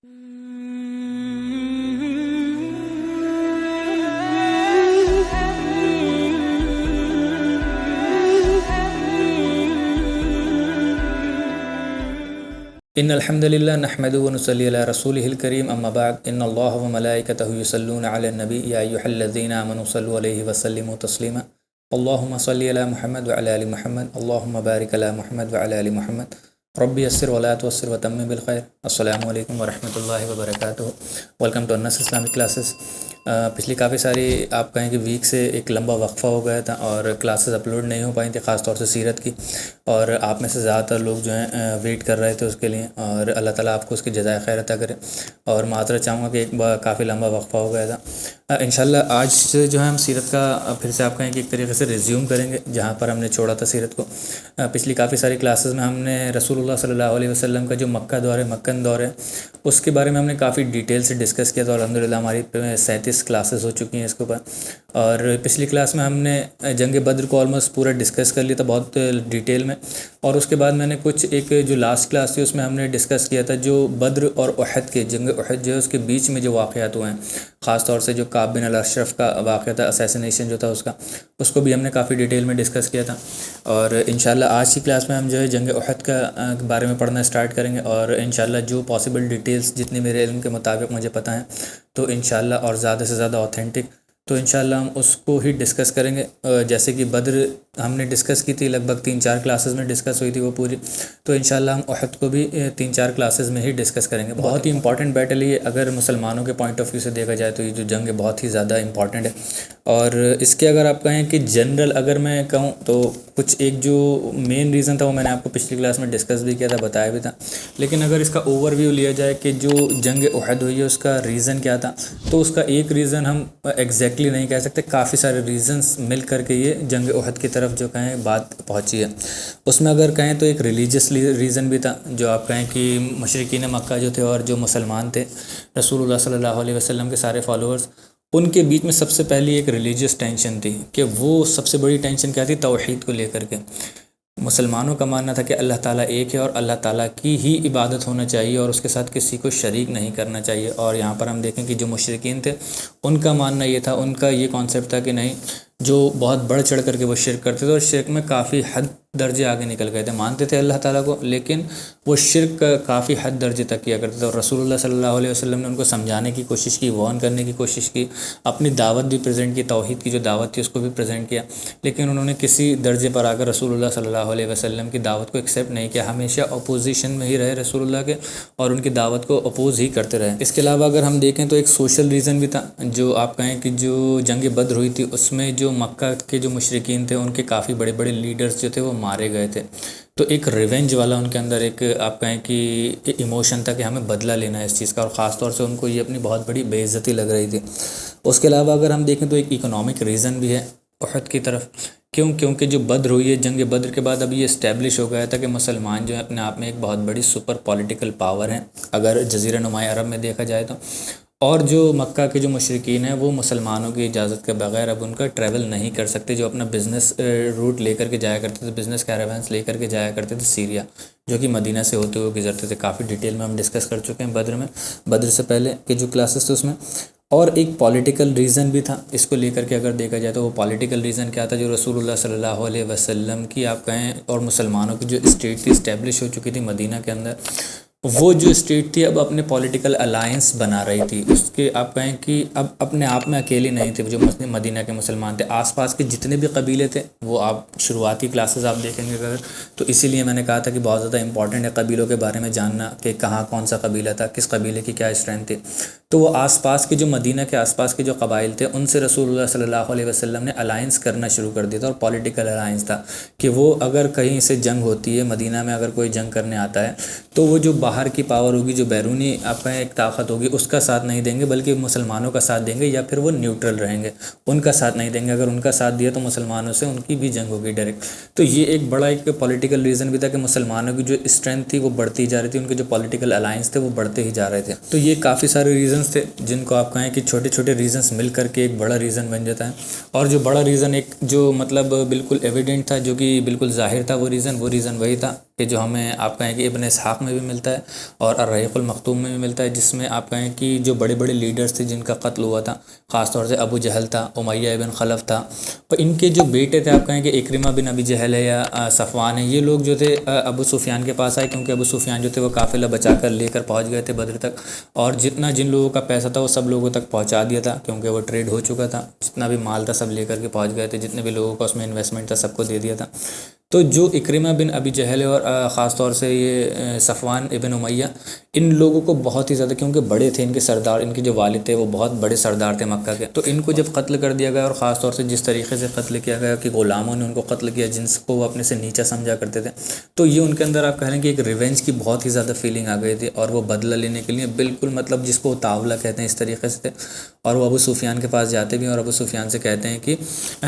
ان الحمد للہ نحمده ونصلی علی رسولہ الکریم اما بعد ان اللہ وملائکتہ یصلون علی النبی یا ایھا الذین آمنوا صلوا علیہ وسلموا تسلیما اللہم صلی علی محمد وعلی آل محمد اللہم بارک علی محمد وعلی آل محمد ربی یسر ولا تعسر وتمم بالخیر۔ السلام علیکم ورحمۃ اللہ وبرکاتہ۔ Welcome to Anas Islamic classes. پچھلی کافی ساری آپ کہیں کہ ویک سے ایک لمبا وقفہ ہو گیا تھا اور کلاسز اپلوڈ نہیں ہو پائیں تھیں، خاص طور سے سیرت کی، اور آپ میں سے زیادہ تر لوگ جو ہیں ویٹ کر رہے تھے اس کے لیے، اور اللہ تعالیٰ آپ کو اس کی جزائے خیر عطا کرے۔ اور معذرت چاہوں گا کہ ایک کافی لمبا وقفہ ہو گیا تھا۔ انشاءاللہ آج سے جو ہے ہم سیرت کا پھر سے آپ کہیں کہ ایک طریقے سے ریزیوم کریں گے جہاں پر ہم نے چھوڑا تھا سیرت کو۔ پچھلی کافی ساری کلاسز میں ہم نے رسول اللہ صلی اللہ علیہ وسلم کا جو مکن دور ہے اس کے بارے میں ہم نے کافی ڈیٹیل سے ڈسکس کیا تھا، اور الحمدللہ ہماری 37 کلاسز ہو چکی ہیں اس کے اوپر۔ اور پچھلی کلاس میں ہم نے جنگ بدر کو آلموسٹ پورا ڈسکس کر لیا تھا بہت ڈیٹیل میں، اور اس کے بعد میں نے کچھ ایک جو لاسٹ کلاس تھی اس میں ہم نے ڈسکس کیا تھا جو بدر اور احد کے جنگ احد جو ہے اس کے بیچ میں جو واقعات ہوئے ہیں، خاص طور سے جو کعب بن الاشرف کا واقعہ تھا، اسیسینیشن جو تھا اس کو بھی ہم نے کافی ڈیٹیل میں ڈسکس کیا تھا۔ اور انشاءاللہ آج کی کلاس میں ہم جو ہے جنگ احد کا بارے میں پڑھنا اسٹارٹ کریں گے، اور انشاءاللہ جو پاسبل ڈیٹیلز جتنی میرے علم کے مطابق مجھے پتہ ہیں تو انشاءاللہ اور زیادہ سے زیادہ اوتھینٹک تو انشاءاللہ ہم اس کو ہی ڈسکس کریں گے۔ جیسے کہ بدر ہم نے ڈسکس کی تھی، لگ بھگ 3-4 کلاسز میں ڈسکس ہوئی تھی وہ پوری، تو انشاءاللہ ہم احد کو بھی 3-4 کلاسز میں ہی ڈسکس کریں گے۔ بہت ہی امپورٹنٹ بیٹل ہے، اگر مسلمانوں کے پوائنٹ آف ویو سے دیکھا جائے تو یہ جو جنگ ہے بہت ہی زیادہ امپورٹنٹ ہے۔ اور اس کے اگر آپ کہیں کہ جنرل اگر میں کہوں تو کچھ ایک جو مین ریزن تھا وہ میں نے آپ کو پچھلی کلاس میں ڈسکس بھی کیا تھا، بتایا بھی تھا، لیکن اگر اس کا اوور ویو لیا جائے کہ جو جنگ احد ہوئی ہے اس کا ریزن کیا تھا، تو اس کا ایک ریزن ہم ایگزیکٹلی نہیں کہہ سکتے، کافی سارے ریزنز مل کر کے یہ جنگ احد کی طرف جو کہیں بات پہنچی ہے۔ اس میں اگر کہیں تو ایک ریلیجس ریزن بھی تھا، جو آپ کہیں کہ مشرکین مکہ جو تھے اور جو مسلمان تھے رسول اللہ صلی اللہ علیہ وسلم کے سارے فالوورز، ان کے بیچ میں سب سے پہلی ایک ریلیجس ٹینشن تھی کہ وہ سب سے بڑی ٹینشن کیا تھی، توحید کو لے کر کے۔ مسلمانوں کا ماننا تھا کہ اللہ تعالیٰ ایک ہے اور اللہ تعالیٰ کی ہی عبادت ہونا چاہیے اور اس کے ساتھ کسی کو شریک نہیں کرنا چاہیے۔ اور یہاں پر ہم دیکھیں کہ جو مشرکین تھے ان کا ماننا یہ تھا، ان کا یہ کانسیپٹ تھا کہ نہیں، جو بہت بڑھ چڑھ کر کے وہ شرک کرتے تھے اور شرک میں کافی حد درجے آگے نکل گئے تھے، مانتے تھے اللہ تعالیٰ کو لیکن وہ شرک کافی حد درجے تک کیا کرتے تھے، اور رسول اللہ صلی اللہ علیہ وسلم نے ان کو سمجھانے کی کوشش کی، وارن کرنے کی کوشش کی، اپنی دعوت بھی پریزنٹ کی، توحید کی جو دعوت تھی اس کو بھی پریزنٹ کیا، لیکن انہوں نے کسی درجے پر آ کر رسول اللہ صلی اللہ علیہ وسلم کی دعوت کو ایکسیپٹ نہیں کیا، ہمیشہ اپوزیشن میں ہی رہے رسول اللہ کے اور ان کی دعوت کو اپوز ہی کرتے رہے۔ اس کے علاوہ اگر ہم دیکھیں تو ایک سوشل ریزن بھی تھا، جو آپ کہیں کہ جو جنگ بدر ہوئی تھی اس میں جو مکہ کے جو مشرکین تھے ان کے کافی بڑے بڑے لیڈرز جو تھے وہ مارے گئے تھے، تو ایک ریونج والا ان کے اندر ایک آپ کہیں کہ ایموشن تھا کہ ہمیں بدلہ لینا ہے اس چیز کا، اور خاص طور سے ان کو یہ اپنی بہت بڑی بے عزتی لگ رہی تھی۔ اس کے علاوہ اگر ہم دیکھیں تو ایک اکنامک ریزن بھی ہے احد کی طرف، کیونکہ جو بدر ہوئی ہے، جنگ بدر کے بعد اب یہ اسٹیبلش ہو گیا تھا کہ مسلمان جو ہے اپنے آپ میں ایک بہت بڑی سپر پولیٹیکل پاور ہیں اگر جزیرہ نماں عرب میں دیکھا جائے تو، اور جو مکہ کے جو مشرکین ہیں وہ مسلمانوں کی اجازت کے بغیر اب ان کا ٹریول نہیں کر سکتے، جو اپنا بزنس روٹ لے کر کے جایا کرتے تھے، بزنس کیراوینس لے کر کے جایا کرتے تھے سیریا، جو کہ مدینہ سے ہوتے ہوئے گزرتے تھے۔ کافی ڈیٹیل میں ہم ڈسکس کر چکے ہیں بدر سے پہلے کے جو کلاسز تھے اس میں۔ اور ایک پولیٹیکل ریزن بھی تھا اس کو لے کر کے اگر دیکھا جائے تو، وہ پولیٹیکل ریزن کیا تھا، جو رسول اللہ صلی اللہ علیہ وسلم کی آپ کہیں اور مسلمانوں کی جو اسٹیٹ تھی اسٹیبلش ہو چکی تھی مدینہ کے اندر، وہ جو اسٹیٹ تھی اب اپنے پولیٹیکل الائنس بنا رہی تھی، اس کے آپ کہیں کہ اب اپنے آپ میں اکیلی نہیں تھے جو مدینہ کے مسلمان تھے، آس پاس کے جتنے بھی قبیلے تھے وہ آپ شروعاتی کلاسز آپ دیکھیں گے اگر، تو اسی لیے میں نے کہا تھا کہ بہت زیادہ امپورٹنٹ ہے قبیلوں کے بارے میں جاننا کہ کہاں کون سا قبیلہ تھا، کس قبیلے کی کیا اسٹرینتھ تھی، تو وہ آس پاس کے جو مدینہ کے آس پاس کے جو قبائل تھے ان سے رسول اللہ صلی اللہ علیہ وسلم نے الائنس کرنا شروع کر دیا تھا، اور پولیٹیکل الائنس تھا کہ وہ اگر کہیں سے جنگ ہوتی ہے، مدینہ میں اگر کوئی جنگ کرنے آتا ہے تو وہ جو باہر کی پاور ہوگی، جو بیرونی آپ کا ایک طاقت ہوگی، اس کا ساتھ نہیں دیں گے بلکہ مسلمانوں کا ساتھ دیں گے، یا پھر وہ نیوٹرل رہیں گے، ان کا ساتھ نہیں دیں گے، اگر ان کا ساتھ دیا تو مسلمانوں سے ان کی بھی جنگ ہوگی ڈائریکٹ۔ تو یہ ایک بڑا ایک پولیٹیکل ریزن بھی تھا کہ مسلمانوں کی جو اسٹرینتھ تھی وہ بڑھتی جا رہی تھی، ان کے جو پولیٹیکل الائنس تھے وہ بڑھتے ہی جا رہے تھے۔ تو یہ کافی سارے ریزنس تھے جن کو آپ کہیں کہ چھوٹے چھوٹے ریزنس مل کر کے ایک بڑا ریزن بن جاتا ہے، اور جو بڑا ریزن ایک جو مطلب بالکل ایویڈنٹ تھا، جو کہ بالکل ظاہر تھا، وہ ریزن وہی تھا کہ جو ہمیں آپ کہیں کہ ابن اسحاق میں بھی ملتا ہے اور الرحیق المختوم میں بھی ملتا ہے، جس میں آپ کہیں کہ جو بڑے بڑے لیڈرز تھے جن کا قتل ہوا تھا، خاص طور سے ابو جہل تھا، امیہ ابن خلف تھا، اور ان کے جو بیٹے تھے آپ کہیں کہ اکرمہ بن ابی جہل ہے یا صفوان ہے، یہ لوگ جو تھے ابو سفیان کے پاس آئے، کیونکہ ابو سفیان جو تھے وہ قافلہ بچا کر لے کر پہنچ گئے تھے بدر تک، اور جن لوگوں کا پیسہ تھا وہ سب لوگوں تک پہنچا دیا تھا، کیونکہ وہ ٹریڈ ہو چکا تھا، جتنا بھی مال تھا سب لے کر کے پہنچ گئے تھے، جتنے بھی لوگوں کا اس میں انویسٹمنٹ تھا سب کو دے دیا تھا۔ تو جو اکرمہ بن ابی جہل ہے اور خاص طور سے یہ صفوان ابن امیہ، ان لوگوں کو بہت ہی زیادہ، کیونکہ بڑے تھے ان کے سردار، ان کے جو والد تھے وہ بہت بڑے سردار تھے مکہ کے، تو ان کو جب قتل کر دیا گیا، اور خاص طور سے جس طریقے سے قتل کیا گیا کہ غلاموں نے ان کو قتل کیا جن کو وہ اپنے سے نیچا سمجھا کرتے تھے، تو یہ ان کے اندر آپ کہہ لیں کہ ایک ریونج کی بہت ہی زیادہ فیلنگ آ گئی تھی، اور وہ بدلہ لینے کے لیے بالکل مطلب جس کو تاولہ کہتے ہیں اس طریقے سے تھے، اور وہ ابو سفیان کے پاس جاتے بھی ہیں اور ابو سفیان سے کہتے ہیں کہ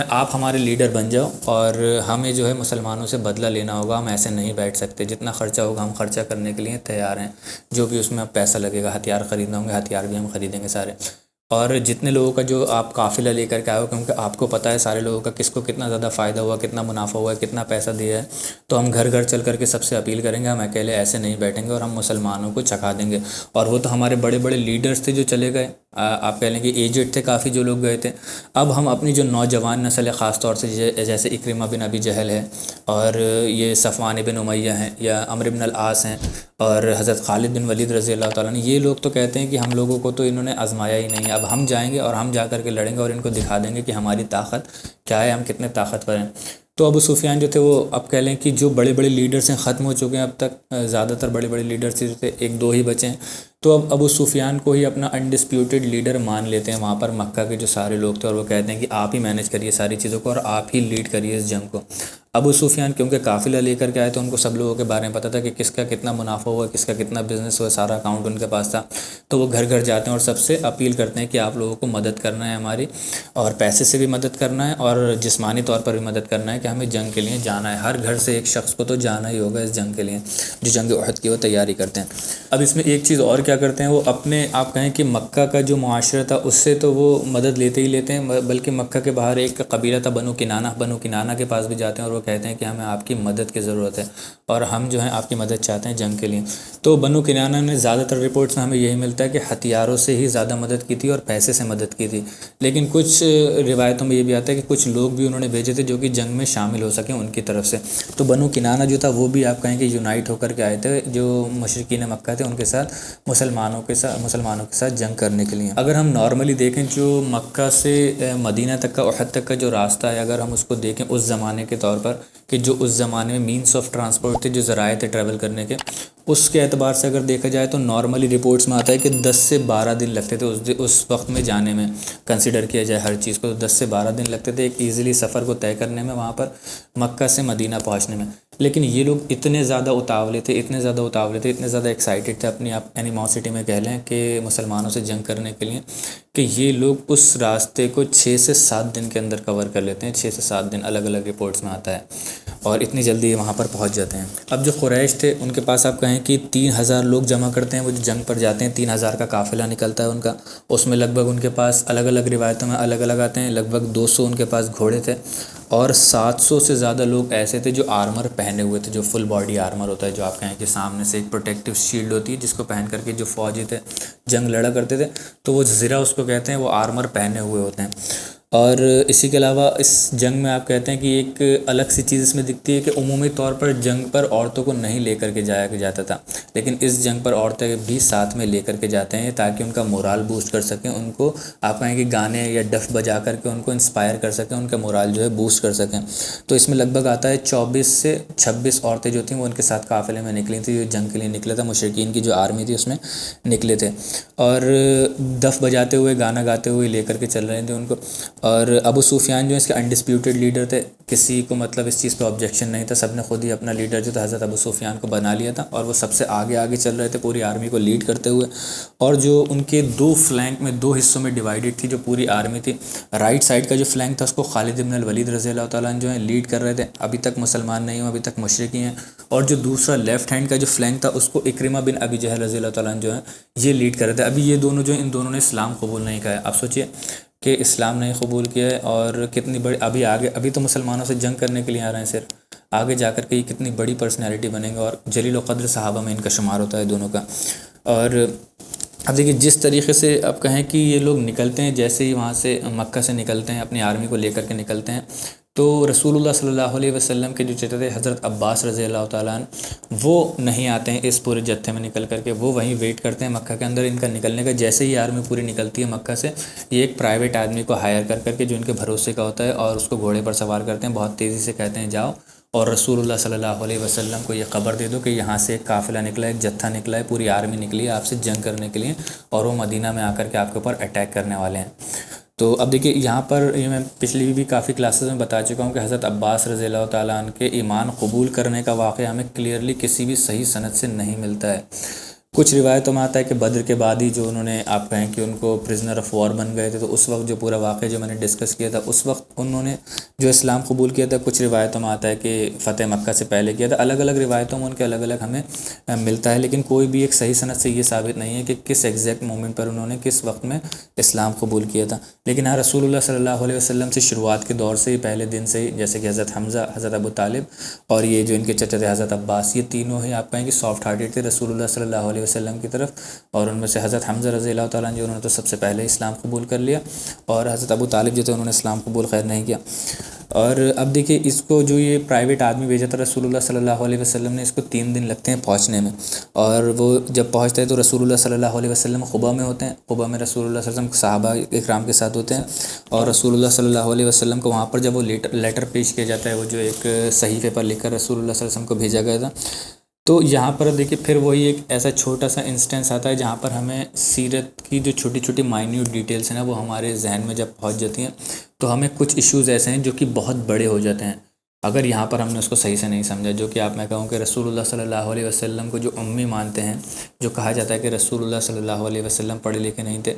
آپ ہمارے لیڈر بن جاؤ، اور ہمیں جو ہے مسلمانوں سے بدلہ لینا ہوگا، ہم ایسے نہیں بیٹھ سکتے، جتنا خرچہ ہوگا ہم خرچہ کرنے کے لیے تیار ہیں، جو بھی اس میں اب پیسہ لگے گا، ہتھیار خریدنا ہوں گے ہتھیار بھی ہم خریدیں گے سارے، اور جتنے لوگوں کا جو آپ قافلہ لے کر کے آئے ہو، کیونکہ آپ کو پتہ ہے سارے لوگوں کا کس کو کتنا زیادہ فائدہ ہوا، کتنا منافع ہوا ہے، کتنا پیسہ دیا ہے، تو ہم گھر گھر چل کر کے سب سے اپیل کریں گے، ہم اکیلے ایسے نہیں بیٹھیں گے اور ہم مسلمانوں کو چکھا دیں گے، اور وہ تو ہمارے بڑے بڑے لیڈرز تھے جو چلے گئے، آپ کہہ لیں کہ ایجڈ تھے کافی جو لوگ گئے تھے، اب ہم اپنی جو نوجوان نسل ہے، خاص طور سے جیسے اکرمہ بن ابی جہل ہے، اور یہ صفوان بن امیہ ہیں، یا عمرو بن العاص ہیں، اور حضرت خالد بن ولید رضی اللہ تعالیٰ عنہ، یہ لوگ تو کہتے ہیں کہ ہم لوگوں کو تو انہوں نے آزمایا ہی نہیں ہے، اب ہم جائیں گے اور ہم جا کر کے لڑیں گے اور ان کو دکھا دیں گے کہ ہماری طاقت کیا ہے، ہم کتنے طاقتور ہیں۔ تو ابو سفیان جو تھے وہ اب کہہ لیں کہ جو بڑے بڑے لیڈرز ہیں ختم ہو چکے ہیں اب تک، زیادہ تر بڑے بڑے لیڈرز جو تھے ایک دو ہی بچے ہیں، تو اب ابو سفیان کو ہی اپنا انڈسپیوٹڈ لیڈر مان لیتے ہیں وہاں پر مکہ کے جو سارے لوگ تھے، اور وہ کہتے ہیں کہ آپ ہی مینیج کریے ساری چیزوں کو اور آپ ہی لیڈ کریے اس جنگ کو۔ ابو سفیان کیونکہ قافلہ لے کر کے آئے تو ان کو سب لوگوں کے بارے میں پتہ تھا کہ کس کا کتنا منافع ہوا، کس کا کتنا بزنس ہوا، سارا اکاؤنٹ ان کے پاس تھا، تو وہ گھر گھر جاتے ہیں اور سب سے اپیل کرتے ہیں کہ آپ لوگوں کو مدد کرنا ہے ہماری، اور پیسے سے بھی مدد کرنا ہے اور جسمانی طور پر بھی مدد کرنا ہے کہ ہمیں جنگ کے لیے جانا ہے، ہر گھر سے ایک شخص کو تو جانا ہی ہوگا اس جنگ کے لیے جو جنگ احد کی وہ تیاری کرتے ہیں۔ اب اس میں ایک چیز اور کیا کرتے ہیں، وہ اپنے آپ کہیں کہ مکہ کا جو معاشرہ تھا اس سے تو وہ مدد لیتے ہی لیتے ہیں، بلکہ مکہ کے باہر ایک قبیلہ تھا بنو کنانہ کے پاس بھی جاتے ہیں اور وہ کہتے ہیں کہ ہمیں آپ کی مدد کی ضرورت ہے اور ہم جو ہیں آپ کی مدد چاہتے ہیں جنگ کے لیے۔ تو بنو کنانہ نے زیادہ تر رپورٹس میں ہمیں یہی ملتا ہے کہ ہتھیاروں سے ہی زیادہ مدد کی تھی اور پیسے سے مدد کی تھی، لیکن کچھ روایتوں میں یہ بھی آتا ہے کہ کچھ لوگ بھی انہوں نے بھیجے تھے جو کہ جنگ میں شامل ہو سکیں ان کی طرف سے۔ تو بنو کنانہ جو تھا وہ بھی آپ کہیں کہ یونائٹ ہو کر کے آئے تھے، جو مشرکین مکہ تھے ان کے ساتھ مسلمانوں کے ساتھ جنگ کرنے کے لیے۔ اگر ہم نارملی دیکھیں جو مکہ سے مدینہ تک کا احد تک کا جو راستہ ہے، اگر ہم اس کو دیکھیں اس زمانے کے طور پر کہ جو اس زمانے میں مینس آف ٹرانسپورٹ تھے، جو ذرائع تھے ٹریول کرنے کے، اس کے اعتبار سے اگر دیکھا جائے تو نارملی رپورٹس میں آتا ہے کہ 10 سے 12 دن لگتے تھے اس وقت میں جانے میں، کنسیڈر کیا جائے ہر چیز کو تو 10 سے 12 دن لگتے تھے ایک ایزیلی سفر کو طے کرنے میں، وہاں پر مکہ سے مدینہ پہنچنے میں۔ لیکن یہ لوگ اتنے زیادہ اتاولے تھے، اتنے زیادہ ایکسائٹڈ تھے اپنی اینیموسٹی میں کہہ لیں کہ مسلمانوں سے جنگ کرنے کے لیے، کہ یہ لوگ اس راستے کو 6 سے 7 دن کے اندر کور کر لیتے ہیں، 6 سے 7 دن الگ الگ رپورٹس میں آتا ہے، اور اتنی جلدی یہ وہاں پر پہنچ جاتے ہیں۔ اب جو قریش تھے ان کے پاس آپ کہیں کہ 3000 لوگ جمع کرتے ہیں، وہ جو جنگ پر جاتے ہیں 3000 کا قافلہ نکلتا ہے ان کا، اس میں لگ بھگ ان کے پاس الگ الگ روایتوں میں الگ الگ آتے ہیں، لگ بھگ 200 ان کے پاس گھوڑے تھے، اور 700 سے زیادہ لوگ ایسے تھے جو آرمر پہنے ہوئے تھے، جو فل باڈی آرمر ہوتا ہے، جو آپ کہیں کہ سامنے سے ایک پروٹیکٹیو شیلڈ ہوتی ہے جس کو پہن کر کے جو فوجی تھے جنگ لڑا کرتے تھے، تو وہ زرہ اس کو کہتے ہیں، وہ آرمر پہنے ہوئے ہوتے ہیں۔ اور اسی کے علاوہ اس جنگ میں آپ کہتے ہیں کہ ایک الگ سی چیز اس میں دکھتی ہے کہ عمومی طور پر جنگ پر عورتوں کو نہیں لے کر کے جایا جاتا تھا، لیکن اس جنگ پر عورتیں بھی ساتھ میں لے کر کے جاتے ہیں تاکہ ان کا مورال بوسٹ کر سکیں، ان کو آپ کہیں کہ گانے یا ڈف بجا کر کے ان کو انسپائر کر سکیں، ان کا مورال جو ہے بوسٹ کر سکیں۔ تو اس میں لگ بھگ آتا ہے 24 سے 26 عورتیں جو تھیں وہ ان کے ساتھ قافلے میں نکلی تھیں، جو جنگ کے لیے نکلا تھا، مشرکین کی جو آرمی تھی اس میں نکلے تھے، اور دف بجاتے ہوئے گانا گاتے ہوئے لے کر کے چل رہے تھے ان کو۔ اور ابو سفیان جو اس کے انڈسپیوٹڈ لیڈر تھے، کسی کو مطلب اس چیز پہ آبجیکشن نہیں تھا، سب نے خود ہی اپنا لیڈر جو تھا حضرت ابو سفیان کو بنا لیا تھا، اور وہ سب سے آگے آگے چل رہے تھے پوری آرمی کو لیڈ کرتے ہوئے۔ اور جو ان کے 2 فلینک میں 2 حصوں میں ڈیوائیڈڈ تھی جو پوری آرمی تھی، رائٹ سائڈ کا جو فلینک تھا اس کو خالد بن الولید رضی اللہ تعالیٰ عنہ جو ہیں لیڈ کر رہے تھے، ابھی تک مسلمان نہیں ہوں، ابھی تک مشرک ہی ہیں، اور جو دوسرا لیفٹ ہینڈ کا جو فلینک تھا اس کو اکرمہ بن ابی جہل رضی اللہ تعالیٰ عنہ جو ہیں یہ لیڈ کر رہے تھے۔ ابھی یہ دونوں جو ہیں ان دونوں نے اسلام قبول نہیں کیا ہے، آپ سوچئے کہ اسلام نہیں قبول کیا ہے، اور کتنی بڑی ابھی تو مسلمانوں سے جنگ کرنے کے لیے آ رہے ہیں صرف، آگے جا کر کے یہ کتنی بڑی پرسنالٹی بنیں گے، اور جلیل و قدر صحابہ میں ان کا شمار ہوتا ہے دونوں کا۔ اور اب دیکھیے جس طریقے سے اب کہیں کہ یہ لوگ نکلتے ہیں، جیسے ہی وہاں سے مکہ سے نکلتے ہیں اپنی آرمی کو لے کر کے نکلتے ہیں، تو رسول اللہ صلی اللہ علیہ وسلم کے جو چچا تھے حضرت عباس رضی اللہ تعالیٰ عنہ، وہ نہیں آتے ہیں اس پورے جتھے میں نکل کر کے، وہ وہیں ویٹ کرتے ہیں مکہ کے اندر ان کا نکلنے کا۔ جیسے ہی آرمی پوری نکلتی ہے مکہ سے، یہ ایک پرائیویٹ آدمی کو ہائر کر کے جو ان کے بھروسے کا ہوتا ہے، اور اس کو گھوڑے پر سوار کرتے ہیں، بہت تیزی سے کہتے ہیں جاؤ اور رسول اللہ صلی اللہ علیہ وسلم کو یہ خبر دے دو کہ یہاں سے ایک قافلہ نکلا ہے، ایک جتھا نکلا ہے، پوری آرمی نکلی ہے آپ سے جنگ کرنے کے لیے، اور وہ مدینہ میں آ کر کے آپ کے اوپر اٹیک کرنے والے ہیں۔ تو اب دیکھیے یہاں پر یہ میں پچھلی بھی کافی کلاسز میں بتا چکا ہوں کہ حضرت عباس رضی اللہ تعالیٰ عنہ کے ایمان قبول کرنے کا واقعہ ہمیں کلیئرلی کسی بھی صحیح سند سے نہیں ملتا ہے۔ کچھ روایتوں میں آتا ہے کہ بدر کے بعد ہی جو انہوں نے، آپ کہیں کہ ان کو پرزنر آف وار بن گئے تھے، تو اس وقت جو پورا واقعہ جو میں نے ڈسکس کیا تھا، اس وقت انہوں نے جو اسلام قبول کیا تھا۔ کچھ روایتوں میں آتا ہے کہ فتح مکہ سے پہلے کیا تھا، الگ الگ روایتوں میں ان کے الگ الگ ہمیں ملتا ہے، لیکن کوئی بھی ایک صحیح سند سے یہ ثابت نہیں ہے کہ کس ایگزیکٹ مومنٹ پر انہوں نے کس وقت میں اسلام قبول کیا تھا۔ لیکن ہاں رسول اللہ صلی اللہ علیہ وسلم سے شروعات کے دور سے ہی، پہلے دن سے ہی، جیسے کہ حضرت حمزہ، حضرت ابو طالب اور یہ جو ان کے چچا تھے حضرت عباس، یہ تینوں ہی آپ کہیں کہ سافٹ ہارٹیڈ تھے رسول اللہ صلی اللہ علیہ وسلم کی طرف۔ اور ان میں سے حضرت حمزہ رضی اللہ تعالیٰ عنہ جو انہوں نے تو سب سے پہلے اسلام قبول کر لیا، اور حضرت ابو طالب جو تھے انہوں نے اسلام قبول خیر نہیں کیا۔ اور اب دیکھیے اس کو جو یہ پرائیویٹ آدمی بھیجا تھا رسول اللہ صلی اللہ علیہ وسلم نے، اس کو 3 دن لگتے ہیں پہنچنے میں، اور وہ جب پہنچتے ہیں تو رسول اللہ صلی اللہ علیہ وسلم قباء میں ہوتے ہیں۔ قباء میں رسول اللہ صلی اللہ علیہ وسلم صحابہ اکرام کے ساتھ ہوتے ہیں، اور رسول اللہ صلی اللہ علیہ وسلم کو وہاں پر جب وہ لیٹر پیش کیا جاتا ہے، وہ جو ایک صحیفے پر لکھ کر رسول اللہ صلی اللہ علیہ وسلم کو بھیجا گیا تھا، تو یہاں پر دیکھیے پھر وہی ایک ایسا چھوٹا سا انسٹنس آتا ہے جہاں پر ہمیں سیرت کی جو چھوٹی چھوٹی مائنیوٹ ڈیٹیلس ہیں نا، وہ ہمارے ذہن میں جب پہنچ جاتی ہیں، تو ہمیں کچھ ایشوز ایسے ہیں جو کہ بہت بڑے ہو جاتے ہیں اگر یہاں پر ہم نے اس کو صحیح سے نہیں سمجھا۔ جو کہ آپ میں کہوں کہ رسول اللہ صلی اللہ علیہ وسلم کو جو امی مانتے ہیں، جو کہا جاتا ہے کہ رسول اللہ صلی اللہ علیہ وسلم پڑھے لکھے نہیں تھے،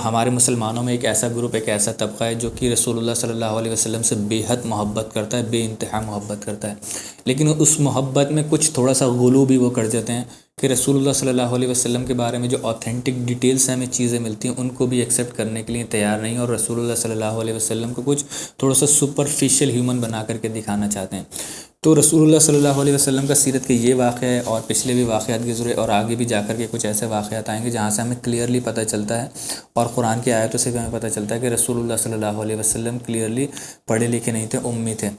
ہمارے مسلمانوں میں ایک ایسا گروپ، ایک ایسا طبقہ ہے جو کہ رسول اللہ صلی اللہ علیہ وسلم سے بے حد محبت کرتا ہے، بے انتہا محبت کرتا ہے، لیکن اس محبت میں کچھ تھوڑا سا غلو بھی وہ کر جاتے ہیں کہ رسول اللہ صلی اللہ علیہ وسلم کے بارے میں جو آتھینٹک ڈیٹیلس ہیں، ہمیں چیزیں ملتی ہیں، ان کو بھی ایکسیپٹ کرنے کے لیے تیار نہیں، اور رسول اللہ صلی اللہ علیہ وسلم کو کچھ تھوڑا سا سپرفیشل ہیومن بنا کر کے دکھانا چاہتے ہیں۔ تو رسول اللہ صلی اللہ علیہ وسلم کا سیرت کے یہ واقعہ ہے، اور پچھلے بھی واقعات گزرے، اور آگے بھی جا کر کے کچھ ایسے واقعات آئیں گے جہاں سے ہمیں کلیئرلی پتہ چلتا ہے، اور قرآن کی آیتوں سے بھی ہمیں پتہ چلتا ہے کہ رسول اللہ صلی اللہ علیہ وسلم کلیئرلی پڑھے لکھے نہیں تھے، امی تھے۔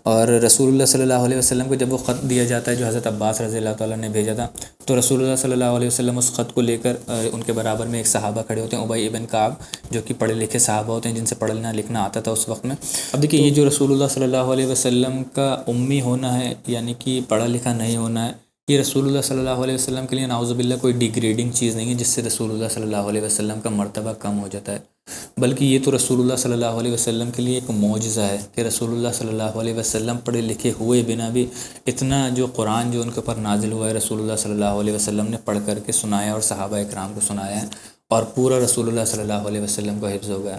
اور رسول اللہ صلی اللہ علیہ وسلم کو جب وہ خط دیا جاتا ہے جو حضرت عباس رضی اللہ تعالیٰ نے بھیجا تھا، تو رسول اللہ صلی اللہ علیہ وسلم اس خط کو لے کر ان کے برابر میں ایک صحابہ کھڑے ہوتے ہیں، ابی ابن کعب، جو کہ پڑھے لکھے صحابہ ہوتے ہیں، جن سے پڑھنا لکھنا آتا تھا اس وقت میں۔ اب دیکھیے یہ جو رسول اللہ صلی اللہ علیہ وسلم کا امی ہونا ہے، یعنی کہ پڑھا لکھا نہیں ہونا ہے، یہ رسول اللہ صلی اللہ علیہ وسلم کے لیے نعوذ باللہ کوئی ڈیگریڈنگ چیز نہیں ہے جس سے رسول اللہ صلی اللہ علیہ وسلم کا مرتبہ کم ہو جاتا ہے، بلکہ یہ تو رسول اللہ صلی اللہ علیہ وسلم کے لیے ایک معجزہ ہے کہ رسول اللہ صلی اللہ علیہ وسلم پڑھے لکھے ہوئے بنا بھی اتنا جو قرآن جو ان کے اوپر نازل ہوا ہے، رسول اللہ صلی اللہ علیہ وسلم نے پڑھ کر کے سنایا اور صحابہ اکرام کو سنایا ہے، اور پورا رسول اللہ صلی اللہ علیہ وسلم کو حفظ ہو گیا،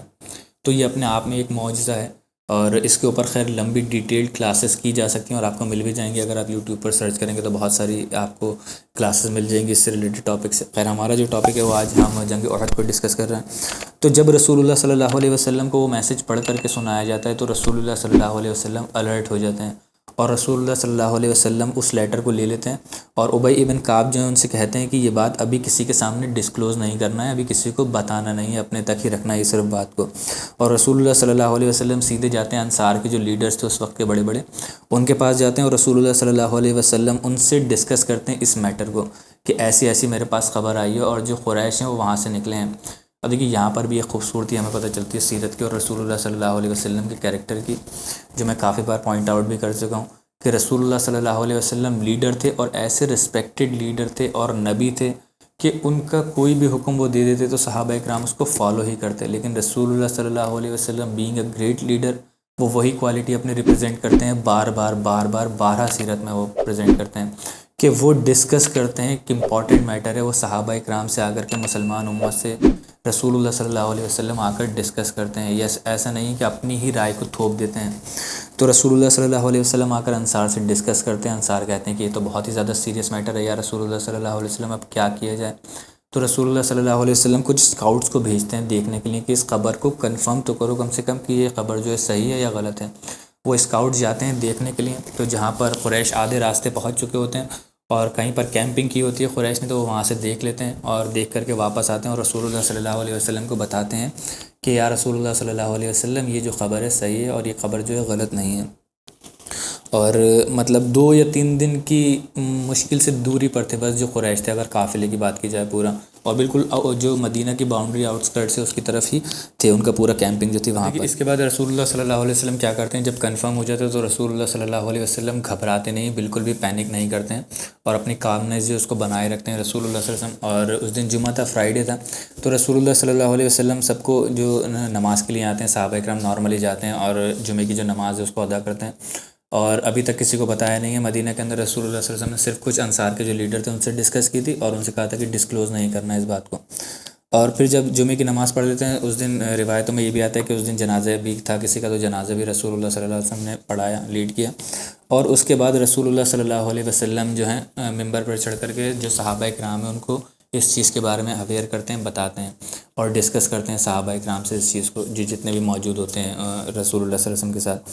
تو یہ اپنے آپ میں ایک معجزہ ہے۔ اور اس کے اوپر خیر لمبی ڈیٹیلڈ کلاسز کی جا سکتی ہیں، اور آپ کو مل بھی جائیں گی، اگر آپ یوٹیوب پر سرچ کریں گے تو بہت ساری آپ کو کلاسز مل جائیں گی اس سے ریلیٹڈ ٹاپک سے۔ خیر ہمارا جو ٹاپک ہے وہ آج ہم جنگ احد کو ڈسکس کر رہے ہیں۔ تو جب رسول اللہ صلی اللہ علیہ وسلم کو وہ میسج پڑھ کر کے سنایا جاتا ہے، تو رسول اللہ صلی اللہ علیہ وسلم الرٹ ہو جاتے ہیں، اور رسول اللہ صلی اللہ علیہ وسلم اس لیٹر کو لے لیتے ہیں، اور ابی ابن کعب جو ہیں ان سے کہتے ہیں کہ یہ بات ابھی کسی کے سامنے ڈسکلوز نہیں کرنا ہے، ابھی کسی کو بتانا نہیں ہے، اپنے تک ہی رکھنا ہے یہ صرف بات کو۔ اور رسول اللہ صلی اللہ علیہ وسلم سیدھے جاتے ہیں انصار کے جو لیڈرز تھے اس وقت کے بڑے بڑے، ان کے پاس جاتے ہیں، اور رسول اللہ صلی اللہ علیہ وسلم ان سے ڈسکس کرتے ہیں اس میٹر کو کہ ایسی ایسی میرے پاس خبر آئی ہے، اور جو قریش ہیں وہ وہاں سے نکلے ہیں۔ اب دیکھیے یہاں پر بھی ایک خوبصورتی ہمیں پتہ چلتی ہے سیرت کی اور رسول اللہ صلی اللہ علیہ وسلم کے کیریکٹر کی، جو میں کافی بار پوائنٹ آؤٹ بھی کر چکا ہوں کہ رسول اللہ صلی اللہ علیہ وسلم لیڈر تھے، اور ایسے رسپیکٹڈ لیڈر تھے اور نبی تھے کہ ان کا کوئی بھی حکم وہ دے دیتے تو صحابہ اکرام اس کو فالو ہی کرتے، لیکن رسول اللہ صلی اللہ علیہ وسلم بینگ اے گریٹ لیڈر، وہ وہی کوالٹی اپنے ریپرزینٹ کرتے ہیں، بار بار 12 سیرت میں وہ پریزنٹ کرتے ہیں کہ وہ ڈسکس کرتے ہیں کہ امپورٹنٹ میٹر ہے، وہ صحابہ اکرام سے آ کر کے مسلمان امت سے رسول اللہ صلی اللہ علیہ وسلم آ کر ڈسکس کرتے ہیں، یس ایسا نہیں کہ اپنی ہی رائے کو تھوپ دیتے ہیں۔ تو رسول اللہ صلی اللہ علیہ وسلم آ کر انصار سے ڈسکس کرتے ہیں، انصار کہتے ہیں کہ یہ تو بہت ہی زیادہ سیریس میٹر ہے یا رسول اللہ صلی اللہ علیہ وسلم، اب کیا کیا جائے؟ تو رسول اللہ صلی اللہ علیہ وسلم کچھ اسکاؤٹس کو بھیجتے ہیں دیکھنے کے لیے کہ اس خبر کو کنفرم تو کرو کم سے کم کہ یہ خبر جو ہے صحیح ہے یا غلط ہے۔ وہ اسکاؤٹ جاتے ہیں دیکھنے کے لیے، تو جہاں پر قریش آدھے راستے پہنچ چکے ہوتے ہیں اور کہیں پر کیمپنگ کی ہوتی ہے قریش نے، تو وہ وہاں سے دیکھ لیتے ہیں اور دیکھ کر کے واپس آتے ہیں اور رسول اللہ صلی اللہ علیہ وسلم کو بتاتے ہیں کہ یا رسول اللہ صلی اللہ علیہ وسلم یہ جو خبر ہے صحیح ہے اور یہ خبر جو ہے غلط نہیں ہے۔ اور مطلب 2 یا 3 دن کی مشکل سے دوری پر تھے بس جو قریش تھے، اگر قافلے کی بات کی جائے پورا، اور بالکل جو مدینہ کی باؤنڈری آؤٹسکرٹ سے اس کی طرف ہی تھے ان کا پورا کیمپنگ جو تھی وہاں پر۔ اس کے بعد رسول اللہ صلی اللہ علیہ وسلم کیا کرتے ہیں، جب کنفرم ہو جاتا ہے تو رسول اللہ صلی اللہ علیہ وسلم گھبراتے نہیں، بالکل بھی پینک نہیں کرتے ہیں اور اپنی کامنیس جو اس کو بنائے رکھتے ہیں رسول اللہ صلی اللہ علیہ وسلم۔ اور اس دن جمعہ تھا، فرائیڈے تھا، تو رسول اللہ صلی اللہ علیہ وسلم سب کو جو نماز کے لیے آتے ہیں، صحابہ کرام نارملی جاتے ہیں اور جمعے کی جو نماز ہے اس کو ادا کرتے ہیں، اور ابھی تک کسی کو بتایا نہیں ہے۔ مدینہ کے اندر رسول اللہ صلی اللہ علیہ وسلم نے صرف کچھ انصار کے جو لیڈر تھے ان سے ڈسکس کی تھی اور ان سے کہا تھا کہ ڈسکلوز نہیں کرنا ہے اس بات کو۔ اور پھر جب جمعے کی نماز پڑھ لیتے ہیں، اس دن روایتوں میں یہ بھی آتا ہے کہ اس دن جنازہ بھی تھا کسی کا، تو جنازہ بھی رسول اللہ صلی اللہ علیہ وسلم نے پڑھایا، لیڈ کیا، اور اس کے بعد رسول اللہ صلی اللہ علیہ وسلم جو ہیں ممبر پر چڑھ کر کے جو صحابہ کرام ہیں ان کو اس چیز کے بارے میں اویئر کرتے ہیں، بتاتے ہیں اور ڈسکس کرتے ہیں صحابہ کرام سے اس چیز کو، جتنے بھی موجود ہوتے ہیں رسول اللہ صلی اللہ علیہ وسلم کے ساتھ۔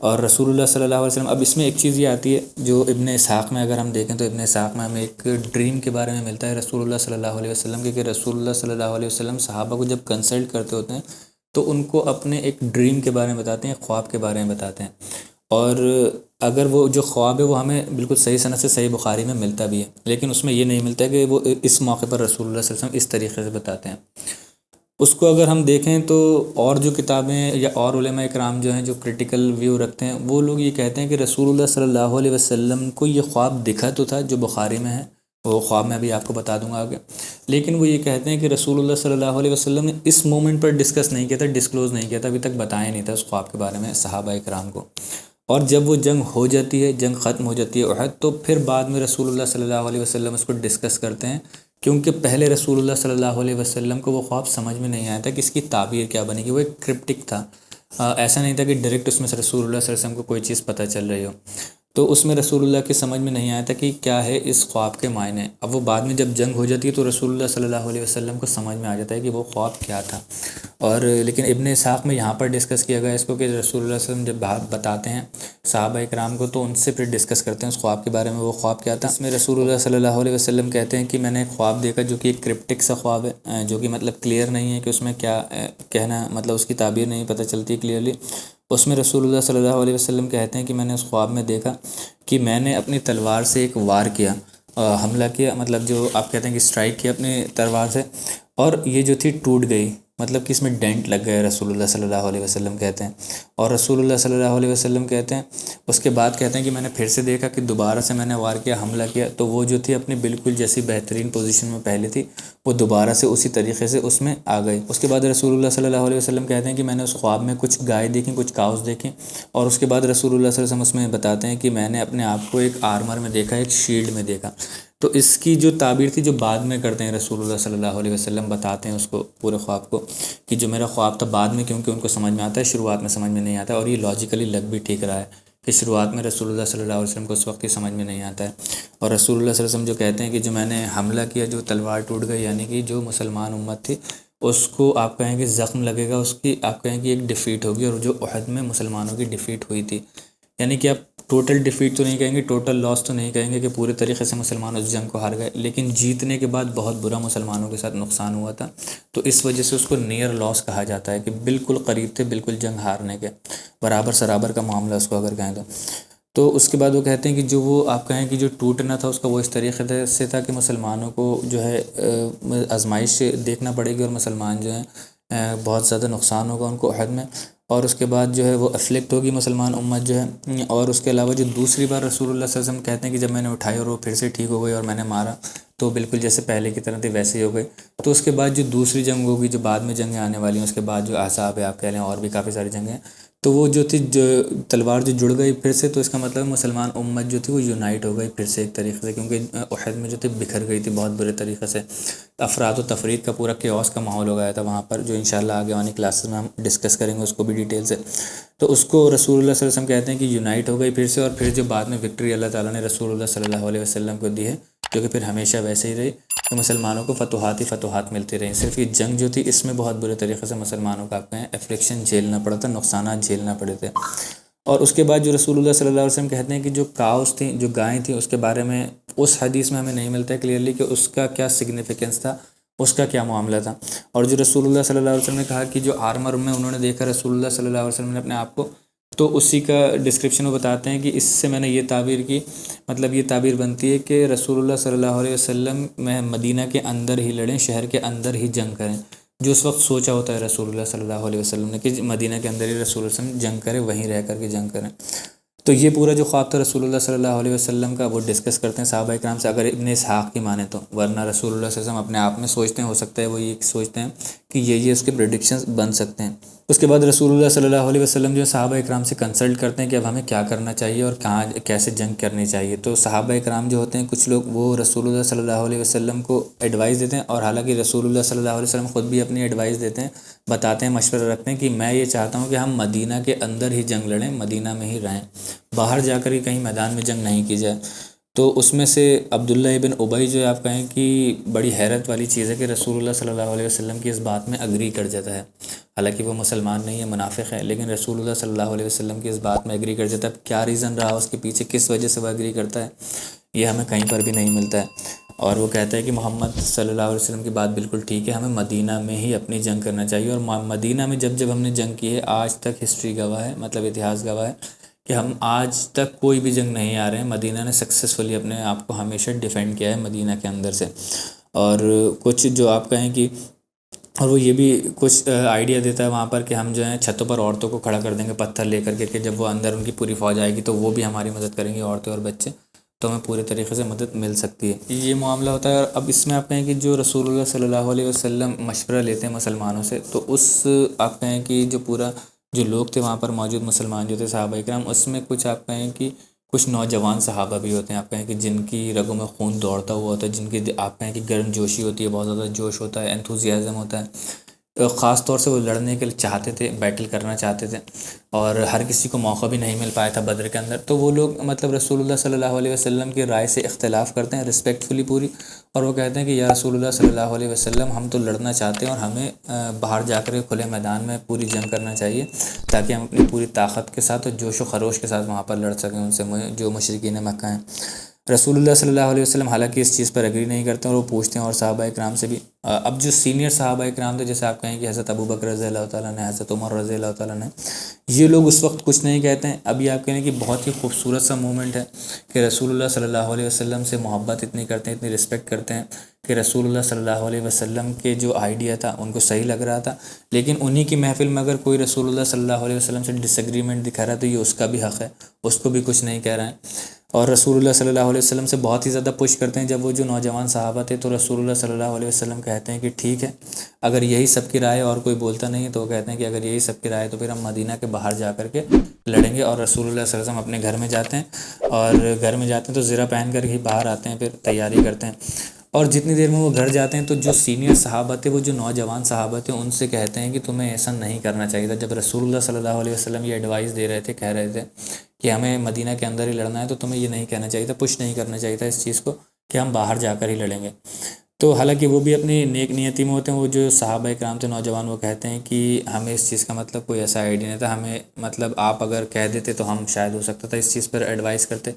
اور رسول اللہ صلی اللہ علیہ وسلم، اب اس میں ایک چیز یہ آتی ہے جو ابن اسحاق میں اگر ہم دیکھیں تو ابن اسحاق میں ہمیں ایک ڈریم کے بارے میں ملتا ہے رسول اللہ صلی اللہ علیہ وسلم کے، کہ رسول اللہ صلی اللہ علیہ وسلم صحابہ کو جب کنسلٹ کرتے ہوتے ہیں تو ان کو اپنے ایک ڈریم کے بارے میں بتاتے ہیں، خواب کے بارے میں بتاتے ہیں، اور اگر وہ جو خواب ہے وہ ہمیں بالکل صحیح سند سے صحیح بخاری میں ملتا بھی ہے، لیکن اس میں یہ نہیں ملتا کہ وہ اس موقع پر رسول اللہ صلی اللہ علیہ وسلم اس طریقے سے بتاتے ہیں۔ اس کو اگر ہم دیکھیں تو اور جو کتابیں یا اور علماء اکرام جو ہیں جو کرٹیکل ویو رکھتے ہیں، وہ لوگ یہ کہتے ہیں کہ رسول اللہ صلی اللہ علیہ وسلم کو یہ خواب دکھا تو تھا جو بخاری میں ہے، وہ خواب میں ابھی آپ کو بتا دوں گا آگے، لیکن وہ یہ کہتے ہیں کہ رسول اللہ صلی اللہ علیہ وسلم نے اس مومنٹ پر ڈسکس نہیں کیا تھا، ڈسکلوز نہیں کیا تھا، ابھی تک بتایا نہیں تھا اس خواب کے بارے میں صحابہ اکرام کو۔ اور جب وہ جنگ ہو جاتی ہے، جنگ ختم ہو جاتی ہے احد، تو پھر بعد میں رسول اللہ صلی اللہ علیہ وسلم اس کو ڈسکس کرتے ہیں، کیونکہ پہلے رسول اللہ صلی اللہ علیہ وسلم کو وہ خواب سمجھ میں نہیں آیا تھا کہ اس کی تعبیر کیا بنے گی، وہ ایک کرپٹک تھا، ایسا نہیں تھا کہ ڈائریکٹ اس میں سے رسول اللہ صلی اللہ علیہ وسلم کو کوئی چیز پتہ چل رہی ہو، تو اس میں رسول اللہ کی سمجھ میں نہیں آیا تھا کہ کیا ہے اس خواب کے معنی۔ اب وہ بعد میں جب جنگ ہو جاتی ہے تو رسول اللہ صلی اللہ علیہ وسلم کو سمجھ میں آ جاتا ہے کہ وہ خواب کیا تھا، اور لیکن ابن اسحاق میں یہاں پر ڈسکس کیا گیا اس کو کہ رسول اللہ صلی اللہ علیہ وسلم جب بات بتاتے ہیں صحابہ اکرام کو تو ان سے پھر ڈسکس کرتے ہیں اس خواب کے بارے میں، وہ خواب کیا تھا۔ اس میں رسول اللہ صلی اللہ علیہ وسلم کہتے ہیں کہ میں نے ایک خواب دیکھا جو کہ ایک کرپٹک سا خواب ہے، جو کہ مطلب کلیئر نہیں ہے کہ اس میں کیا کہنا، مطلب اس کی تعبیر نہیں پتہ چلتی کلیئرلی۔ اس میں رسول اللہ صلی اللہ علیہ وسلم کہتے ہیں کہ میں نے اس خواب میں دیکھا کہ میں نے اپنی تلوار سے ایک وار کیا، حملہ کیا، مطلب جو آپ کہتے ہیں کہ اسٹرائک کیا اپنی تلوار سے، اور یہ جو تھی ٹوٹ گئی، مطلب کہ اس میں ڈینٹ لگ گیا، رسول اللہ صلی اللہ علیہ وسلم کہتے ہیں۔ اور رسول اللہ صلی اللہ علیہ وسلم کہتے ہیں اس کے بعد کہتے ہیں کہ میں نے پھر سے دیکھا کہ دوبارہ سے میں نے وار کیا، حملہ کیا، تو وہ جو تھی اپنی بالکل جیسی بہترین پوزیشن میں پہلے تھی وہ دوبارہ سے اسی طریقے سے اس میں آ گئی۔ اس کے بعد رسول اللہ صلی اللہ علیہ وسلم کہتے ہیں کہ میں نے اس خواب میں کچھ گائے دیکھیں، کچھ کاؤز دیکھیں، اور اس کے بعد رسول اللہ صلی اللہ علیہ وسلم اس میں بتاتے ہیں کہ میں نے اپنے آپ کو ایک آرمر میں دیکھا، ایک شیلڈ میں دیکھا۔ تو اس کی جو تعبیر تھی جو بعد میں کرتے ہیں رسول اللہ صلی اللہ علیہ وسلم، بتاتے ہیں اس کو پورے خواب کو کہ جو میرا خواب تھا بعد میں، کیونکہ ان کو سمجھ میں آتا ہے، شروعات میں سمجھ میں نہیں آتا، اور یہ لاجیکلی لگ بھی ٹھیک رہا ہے کہ شروعات میں رسول اللہ صلی اللہ علیہ وسلم کو اس وقت ہی سمجھ میں نہیں آتا ہے۔ اور رسول اللہ صلی اللہ علیہ وسلم جو کہتے ہیں کہ جو میں نے حملہ کیا، جو تلوار ٹوٹ گئی، یعنی کہ جو مسلمان امت تھی اس کو آپ کہیں کہ زخم لگے گا، اس کی آپ کہیں کہ ایک ڈیفیٹ ہوگی، اور جو احد میں مسلمانوں کی ڈیفیٹ ہوئی تھی، یعنی کہ آپ ٹوٹل ڈیفیٹ تو نہیں کہیں گے، ٹوٹل لاس تو نہیں کہیں گے کہ پورے طریقے سے مسلمان اس جنگ کو ہار گئے، لیکن جیتنے کے بعد بہت برا مسلمانوں کے ساتھ نقصان ہوا تھا، تو اس وجہ سے اس کو نیئر لاس کہا جاتا ہے کہ بالکل قریب تھے بالکل جنگ ہارنے کے، برابر سرابر کا معاملہ اس کو اگر کہیں تو اس کے بعد وہ کہتے ہیں کہ جو وہ آپ کہیں کہ جو ٹوٹنا تھا اس کا وہ اس طریقے سے تھا کہ مسلمانوں کو جو ہے آزمائش دیکھنا پڑے گی، اور مسلمان جو ہیں بہت زیادہ نقصان ہوگا ان کو احد میں، اور اس کے بعد جو ہے وہ افلیکٹ ہوگی مسلمان امت جو ہے۔ اور اس کے علاوہ جو دوسری بار رسول اللہ صلی اللہ علیہ وسلم کہتے ہیں کہ جب میں نے اٹھائی اور وہ پھر سے ٹھیک ہو گئی اور میں نے مارا تو بالکل جیسے پہلے کی طرح تھی ویسے ہی ہو گئی۔ تو اس کے بعد جو دوسری جنگ ہوگی، جو بعد میں جنگیں آنے والی ہیں، اس کے بعد جو احزاب ہے آپ کہہ لیں، اور بھی کافی ساری جنگیں ہیں، تو وہ جو تھی جو تلوار جو جڑ گئی پھر سے، تو اس کا مطلب مسلمان امت جو تھی وہ یونائٹ ہو گئی پھر سے ایک طریقے سے، کیونکہ احد میں جو تھی بکھر گئی تھی بہت برے طریقے سے، افراد و تفرید کا پورا کیوس کا ماحول ہو گیا تھا وہاں پر، جو انشاءاللہ آگے آنے کلاسز میں ہم ڈسکس کریں گے اس کو بھی ڈیٹیل سے۔ تو اس کو رسول اللہ صلی اللہ علیہ وسلم کہتے ہیں کہ یونائٹ ہو گئی پھر سے، اور پھر جو بعد میں وکٹری اللہ تعالیٰ نے رسول اللہ صلی اللہ علیہ وسلم کو دی ہے، جو کہ پھر ہمیشہ ویسے ہی رہی کہ مسلمانوں کو فتوحات ہی فتوحات ملتی رہیں۔ صرف یہ جنگ جو تھی اس میں بہت برے طریقے سے مسلمانوں کا افلیکشن جھیلنا پڑا تھا، نقصانات جھیلنا پڑے تھے۔ اور اس کے بعد جو رسول اللہ صلی اللہ علیہ وسلم کہتے ہیں کہ جو کاؤس تھیں، جو گائیں تھیں، اس کے بارے میں اس حدیث میں ہمیں نہیں ملتا ہے کلیئرلی کہ اس کا کیا سگنیفیکنس تھا، اس کا کیا معاملہ تھا۔ اور جو رسول اللہ صلی اللہ علیہ وسلم نے کہا کہ جو آرمر میں انہوں نے دیکھا رسول اللہ صلی اللہ علیہ وسلم نے اپنے آپ کو، تو اسی کا ڈسکرپشن وہ بتاتے ہیں کہ اس سے میں نے یہ تعبیر کی، مطلب یہ تعبیر بنتی ہے کہ رسول اللہ صلی اللہ علیہ وسلم میں مدینہ کے اندر ہی لڑیں، شہر کے اندر ہی جنگ کریں، جو اس وقت سوچا ہوتا ہے رسول اللہ صلی اللہ علیہ وسلم نے کہ مدینہ کے اندر ہی رسول اللہ صلی اللہ علیہ وسلم جنگ کریں، وہیں رہ کر کے جنگ کریں۔ تو یہ پورا جو خواب تھا رسول اللہ صلی اللہ علیہ وسلم کا، وہ ڈسکس کرتے ہیں صحابہ کرام سے، اگر ابن اسحاق کی مانیں تو، ورنہ رسول اللہ صلی اللہ علیہ وسلم اپنے آپ میں سوچتے ہیں، ہو سکتا ہے وہ یہ سوچتے ہیں کہ یہ اس کے پریڈکشنز بن سکتے ہیں۔ اس کے بعد رسول اللہ صلی اللہ علیہ وسلم جو صحابہ اکرام سے کنسلٹ کرتے ہیں کہ اب ہمیں کیا کرنا چاہیے اور کہاں کیسے جنگ کرنی چاہیے۔ تو صحابہ اکرام جو ہوتے ہیں کچھ لوگ، وہ رسول اللہ صلی اللہ علیہ وسلم کو ایڈوائز دیتے ہیں، اور حالانکہ رسول اللہ صلی اللہ علیہ وسلم خود بھی اپنی ایڈوائز دیتے ہیں، بتاتے ہیں، مشورہ رکھتے ہیں کہ میں یہ چاہتا ہوں کہ ہم مدینہ کے اندر ہی جنگ لڑیں، مدینہ میں ہی رہیں، باہر جا کر ہی کہیں میدان میں جنگ نہیں کی جائے۔ تو اس میں سے عبداللہ ابن ابی جو آپ کہیں کہ بڑی حیرت والی چیز ہے کہ رسول اللہ صلی اللہ علیہ وسلم کی اس بات میں اگری کر جاتا ہے، حالانکہ وہ مسلمان نہیں ہے، منافق ہے، لیکن رسول اللہ صلی اللہ علیہ وسلم کی اس بات میں اگری کر جاتا ہے۔ کیا ریزن رہا اس کے پیچھے، کس وجہ سے وہ اگری کرتا ہے، یہ ہمیں کہیں پر بھی نہیں ملتا ہے۔ اور وہ کہتا ہے کہ محمد صلی اللہ علیہ وسلم کی بات بالکل ٹھیک ہے، ہمیں مدینہ میں ہی اپنی جنگ کرنا چاہیے، اور مدینہ میں جب ہم نے جنگ کی ہے، آج تک ہسٹری گواہ ہے، مطلب اتہاس گواہ ہے کہ ہم آج تک کوئی بھی جنگ نہیں آ رہے ہیں، مدینہ نے سکسیزفلی اپنے آپ کو ہمیشہ ڈیفینڈ کیا ہے مدینہ کے اندر سے۔ اور کچھ جو آپ کہیں کہ، اور وہ یہ بھی کچھ آئیڈیا دیتا ہے وہاں پر کہ ہم جو ہیں چھتوں پر عورتوں کو کھڑا کر دیں گے پتھر لے کر کے، کہ جب وہ اندر ان کی پوری فوج آئے گی تو وہ بھی ہماری مدد کریں گے، عورتیں اور بچے، تو ہمیں پورے طریقے سے مدد مل سکتی ہے۔ یہ معاملہ ہوتا ہے۔ اور اب اس میں آپ کہیں کہ جو رسول اللہ صلی اللہ علیہ وسلم مشورہ لیتے ہیں مسلمانوں سے، تو اس آپ کہیں کہ جو پورا جو لوگ تھے وہاں پر موجود مسلمان جو تھے صحابہ کرام، اس میں کچھ آپ کہیں کہ کچھ نوجوان صحابہ بھی ہوتے ہیں، آپ کہیں کہ جن کی رگوں میں خون دوڑتا ہوا ہوتا ہے، جن کی آپ کہیں کہ گرم جوشی ہوتی ہے، بہت زیادہ جوش ہوتا ہے، انتھوزیازم ہوتا ہے، خاص طور سے وہ لڑنے کے لیے چاہتے تھے، بیٹل کرنا چاہتے تھے، اور ہر کسی کو موقع بھی نہیں مل پایا تھا بدر کے اندر۔ تو وہ لوگ مطلب رسول اللہ صلی اللہ علیہ وسلم کی رائے سے اختلاف کرتے ہیں رسپیکٹفلی پوری، اور وہ کہتے ہیں کہ یا رسول اللہ صلی اللہ علیہ وسلم، ہم تو لڑنا چاہتے ہیں اور ہمیں باہر جا کر کھلے میدان میں پوری جنگ کرنا چاہیے، تاکہ ہم اپنی پوری طاقت کے ساتھ اور جوش و خروش کے ساتھ وہاں پر لڑ سکیں ان سے جو مشرکین مکہ ہیں۔ رسول اللہ صلی اللہ علیہ وسلم حالانکہ اس چیز پر اگری نہیں کرتے ہیں، اور وہ پوچھتے ہیں، اور صحابہ اکرام سے بھی اب جو سینئر صحابہ اکرام تھے، جیسے آپ کہیں کہ حضرت ابو بکر رضی اللہ تعالیٰ نے، حضرت عمر رضی اللہ تعالیٰ نے، یہ لوگ اس وقت کچھ نہیں کہتے ہیں۔ ابھی آپ کہیں کہ بہت ہی خوبصورت سا مومنٹ ہے کہ رسول اللہ صلی اللہ علیہ وسلم سے محبت اتنی کرتے ہیں، اتنی رسپیکٹ کرتے ہیں کہ رسول اللہ صلی اللہ علیہ وسلم کے جو آئیڈیا تھا ان کو صحیح لگ رہا تھا، لیکن انہی کی محفل میں اگر کوئی رسول اللہ صلی اللہ علیہ وسلم سے ڈس ایگریمنٹ دکھا رہا ہے تو یہ اس کا بھی حق ہے، اس کو بھی کچھ نہیں کہہ رہے ہیں۔ اور رسول اللہ صلی اللہ علیہ وسلم سے بہت ہی زیادہ پش کرتے ہیں۔ جب وہ جو نوجوان صحابہ تھے تو رسول اللہ صلی اللہ علیہ وسلم کہتے ہیں کہ ٹھیک ہے، اگر یہی سب کی رائے اور کوئی بولتا نہیں ہے، تو وہ کہتے ہیں کہ اگر یہی سب کی رائے تو پھر ہم مدینہ کے باہر جا کر کے لڑیں گے۔ اور رسول اللہ صلی اللہ علیہ وسلم اپنے گھر میں جاتے ہیں، اور گھر میں جاتے ہیں تو زرہ پہن کر ہی باہر آتے ہیں، پھر تیاری کرتے ہیں، اور جتنی دیر میں وہ گھر جاتے ہیں تو جو سینئر صحابہ تھے، وہ جو نوجوان صحابہ تھے، ان سے کہتے ہیں کہ تمہیں ایسا نہیں کرنا چاہیے تھا۔ جب رسول اللہ صلی اللہ علیہ وسلم یہ ایڈوائس دے رہے تھے، کہہ رہے تھے کہ ہمیں مدینہ کے اندر ہی لڑنا ہے، تو تمہیں یہ نہیں کہنا چاہیے تھا، پش نہیں کرنا چاہیے تھا اس چیز کو کہ ہم باہر جا کر ہی لڑیں گے۔ تو حالانکہ وہ بھی اپنی نیک نیتی میں ہوتے ہیں، وہ جو صحابہ اکرام تھے نوجوان، وہ کہتے ہیں کہ ہمیں اس چیز کا مطلب کوئی ایسا آئیڈیا نہیں تھا، ہمیں مطلب آپ اگر کہہ دیتے تو ہم شاید ہو سکتا تھا اس چیز پر ایڈوائس کرتے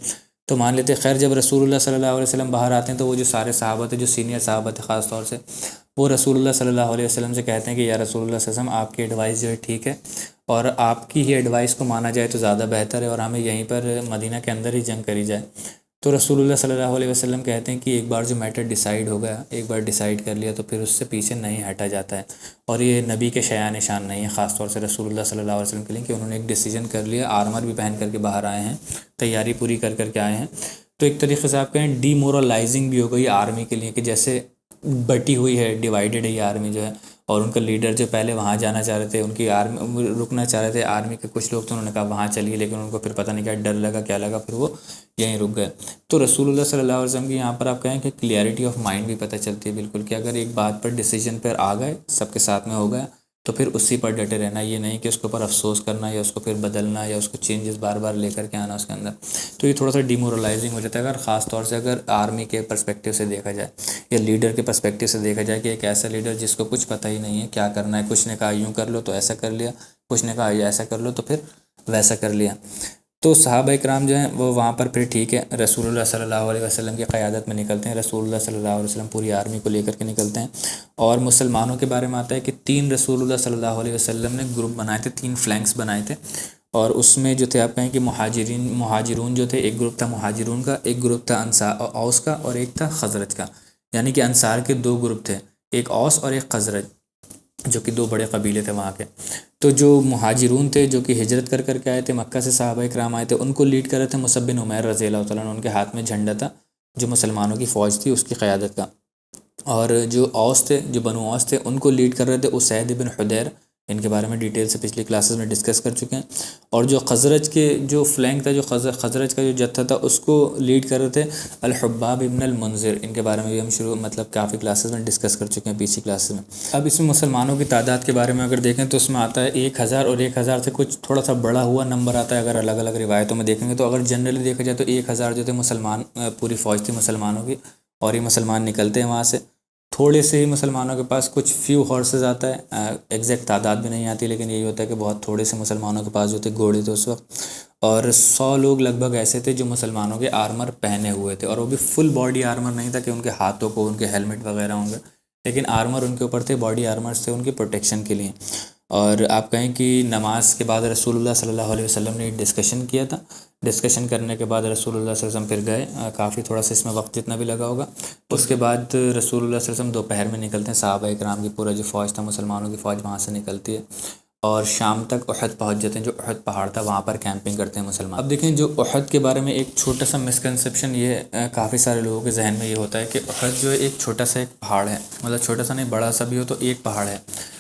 تو مان لیتے۔ خیر جب رسول اللہ صلی اللہ علیہ وسلم باہر آتے ہیں تو وہ جو سارے صحابہ تھے، جو سینئر صحابہ تھے خاص طور سے، وہ رسول اللہ صلی اللہ علیہ وسلم سے کہتے ہیں کہ یا رسول اللہ صلی اللہ علیہ وسلم، آپ کی ایڈوائس جو ہے ٹھیک ہے، اور آپ کی ہی ایڈوائس کو مانا جائے تو زیادہ بہتر ہے، اور ہمیں یہیں پر مدینہ کے اندر ہی جنگ کری جائے۔ تو رسول اللہ صلی اللہ علیہ وسلم کہتے ہیں کہ ایک بار جو میٹر ڈیسائیڈ ہو گیا، ایک بار ڈیسائیڈ کر لیا تو پھر اس سے پیچھے نہیں ہٹا جاتا ہے، اور یہ نبی کے شایان شان نہیں ہے، خاص طور سے رسول اللہ صلی اللہ علیہ وسلم کے لیے، کہ انہوں نے ایک ڈیسیجن کر لیا، آرمر بھی پہن کر کے باہر آئے ہیں، تیاری پوری کر کر کے آئے ہیں، تو ایک طریقے سے آپ کہیں ڈی مورلائزنگ بھی ہو گئی آرمی کے لیے، کہ جیسے بٹی ہوئی ہے، ڈیوائیڈڈ ہے یہ آرمی جو ہے، اور ان کا لیڈر جو پہلے وہاں جانا چاہ رہے تھے، ان کی آرمی رکنا چاہ رہے تھے، آرمی کے کچھ لوگ تو انہوں نے کہا وہاں چلیے، لیکن ان کو پھر پتہ نہیں کیا ڈر لگا، کیا لگا، پھر وہ یہیں رک گئے۔ تو رسول اللہ صلی اللہ علیہ وسلم کی یہاں پر آپ کہیں کہ کلیئرٹی آف مائنڈ بھی پتہ چلتی ہے بالکل، کہ اگر ایک بات پر ڈیسیجن پر آ گئے، سب کے ساتھ میں ہو گیا، تو پھر اسی پر ڈٹے رہنا، یہ نہیں کہ اس کے اوپر افسوس کرنا یا اس کو پھر بدلنا یا اس کو چینجز بار بار لے کر کے آنا اس کے اندر۔ تو یہ تھوڑا سا ڈیمورلائزنگ ہو جاتا ہے، اگر خاص طور سے اگر آرمی کے پرسپیکٹیو سے دیکھا جائے یا لیڈر کے پرسپیکٹیو سے دیکھا جائے، کہ ایک ایسا لیڈر جس کو کچھ پتہ ہی نہیں ہے کیا کرنا ہے، کچھ نے کہا یوں کر لو تو ایسا کر لیا، کچھ نے کہا ایسا کر لو، تو پھر ویسا کر لیا۔ تو صحابہ اکرام جو ہیں وہ وہاں پر پھر ٹھیک ہے رسول اللہ صلی اللہ علیہ وسلم کی قیادت میں نکلتے ہیں، رسول اللہ صلی اللہ علیہ وسلم پوری آرمی کو لے کر کے نکلتے ہیں، اور مسلمانوں کے بارے میں آتا ہے کہ 3 رسول اللہ صلی اللہ علیہ وسلم نے گروپ بنائے تھے، 3 فلینکس بنائے تھے، اور اس میں جو تھے آپ کہیں کہ مہاجرون جو تھے، ایک گروپ تھا مہاجرون کا، ایک گروپ تھا اوس کا، اور ایک تھا خزرج کا، یعنی کہ انصار کے 2 گروپ تھے، ایک اوس اور ایک خزرج، جو کہ 2 بڑے قبیلے تھے وہاں کے۔ تو جو مہاجرون تھے جو کہ ہجرت کر کے آئے تھے، مکہ سے صحابہ اکرام آئے تھے، ان کو لیڈ کر رہے تھے مصعب بن عمیر رضی اللہ تعالیٰ عنہ، ان کے ہاتھ میں جھنڈا تھا جو مسلمانوں کی فوج تھی اس کی قیادت کا۔ اور جو اوس تھے، جو بنو اوس تھے، ان کو لیڈ کر رہے تھے اسید بن حدیر، ان کے بارے میں ڈیٹیل سے پچھلی کلاسز میں ڈسکس کر چکے ہیں۔ اور جو خزرج کے جو فلینک تھا، جو خزرج کا جو جتھا تھا، اس کو لیڈ کر رہے تھے الحباب ابن المنذر، ان کے بارے میں بھی ہم کافی کلاسز میں ڈسکس کر چکے ہیں پیچھے کلاسز میں۔ اب اس میں مسلمانوں کی تعداد کے بارے میں اگر دیکھیں تو اس میں آتا ہے 1000، اور 1000 سے کچھ تھوڑا سا بڑا ہوا نمبر آتا ہے اگر الگ الگ روایتوں میں دیکھیں گے تو۔ اگر جنرلی دیکھا جائے تو 1000 جو تھے مسلمان، پوری فوج تھی مسلمانوں کی، اور یہ مسلمان نکلتے ہیں وہاں سے۔ تھوڑے سے ہی مسلمانوں کے پاس کچھ فیو ہارسز آتا ہے، ایگزیکٹ تعداد بھی نہیں آتی، لیکن یہی ہوتا ہے کہ بہت تھوڑے سے مسلمانوں کے پاس جو تھے گھوڑے تھے اس وقت، اور 100 لوگ لگ بھگ ایسے تھے جو مسلمانوں کے آرمر پہنے ہوئے تھے، اور وہ بھی فل باڈی آرمر نہیں تھا کہ ان کے ہاتھوں کو ان کے ہیلمٹ وغیرہ ہوں گے، لیکن آرمر ان کے اوپر تھے، باڈی آرمرز تھے ان کی پروٹیکشن کے لیے۔ اور آپ کہیں کہ نماز کے بعد رسول اللہ صلی اللہ علیہ وسلم نے ڈسکشن کیا تھا، ڈسکشن کرنے کے بعد رسول اللہ صلی اللہ علیہ وسلم پھر گئے، کافی تھوڑا سا اس میں وقت جتنا بھی لگا ہوگا۔ اس کے بعد رسول اللہ صلی اللہ علیہ وسلم دوپہر میں نکلتے ہیں، صحابہ اکرام کی پورا جو فوج تھا مسلمانوں کی فوج وہاں سے نکلتی ہے، اور شام تک احد پہنچ جاتے ہیں، جو احد پہاڑ تھا وہاں پر کیمپنگ کرتے ہیں مسلمان۔ اب دیکھیں جو احد کے بارے میں ایک چھوٹا سا مسکنسیپشن یہ کافی سارے لوگوں کے ذہن میں یہ ہوتا ہے کہ احد جو ہے ایک چھوٹا سا ایک پہاڑ ہے، مطلب چھوٹا سا نہیں بڑا سا بھی ہو تو ایک پہاڑ ہے،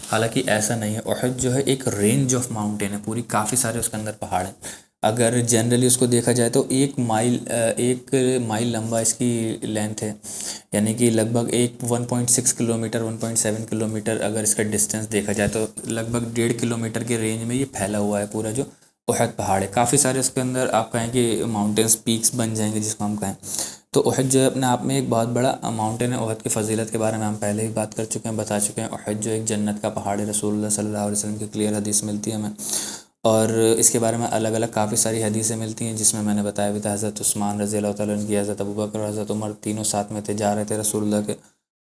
حالانکہ ایسا نہیں ہے۔ احد جو ہے ایک رینج آف ماؤنٹین ہے، پوری کافی سارے اس کے اندر پہاڑ ہیں۔ اگر جنرلی اس کو دیکھا جائے تو 1 مائل لمبا اس کی لینتھ ہے، یعنی کہ لگ بھگ 1.6 کلومیٹر 1.7 کلومیٹر اگر اس کا ڈسٹینس دیکھا جائے تو لگ بھگ 1.5 کلومیٹر کے رینج میں یہ پھیلا ہوا ہے پورا جو احد پہاڑ ہے۔ کافی سارے اس کے اندر آپ کہیں کہ ماؤنٹینس پیکس بن جائیں گے جس کو ہم کہیں، تو احد جو ہے اپنے آپ میں ایک بہت بڑا ماؤنٹین ہے۔ احد کی فضیلت کے بارے میں ہم پہلے ہی بات کر چکے ہیں، بتا چکے ہیں۔ احد جو ایک جنت کا پہاڑ ہے، رسول اللہ صلی اللہ علیہ وسلم کی کلیئر حدیث ملتی ہے ہمیں، اور اس کے بارے میں الگ الگ کافی ساری حدیثیں ملتی ہیں، جس میں نے بتایا بھی تھا حضرت عثمان رضی اللہ تعالیٰ عنہ کی، حضرت ابوبکر اور حضرت عمر تینوں ساتھ میں تھے، جا رہے تھے رسول اللہ کے،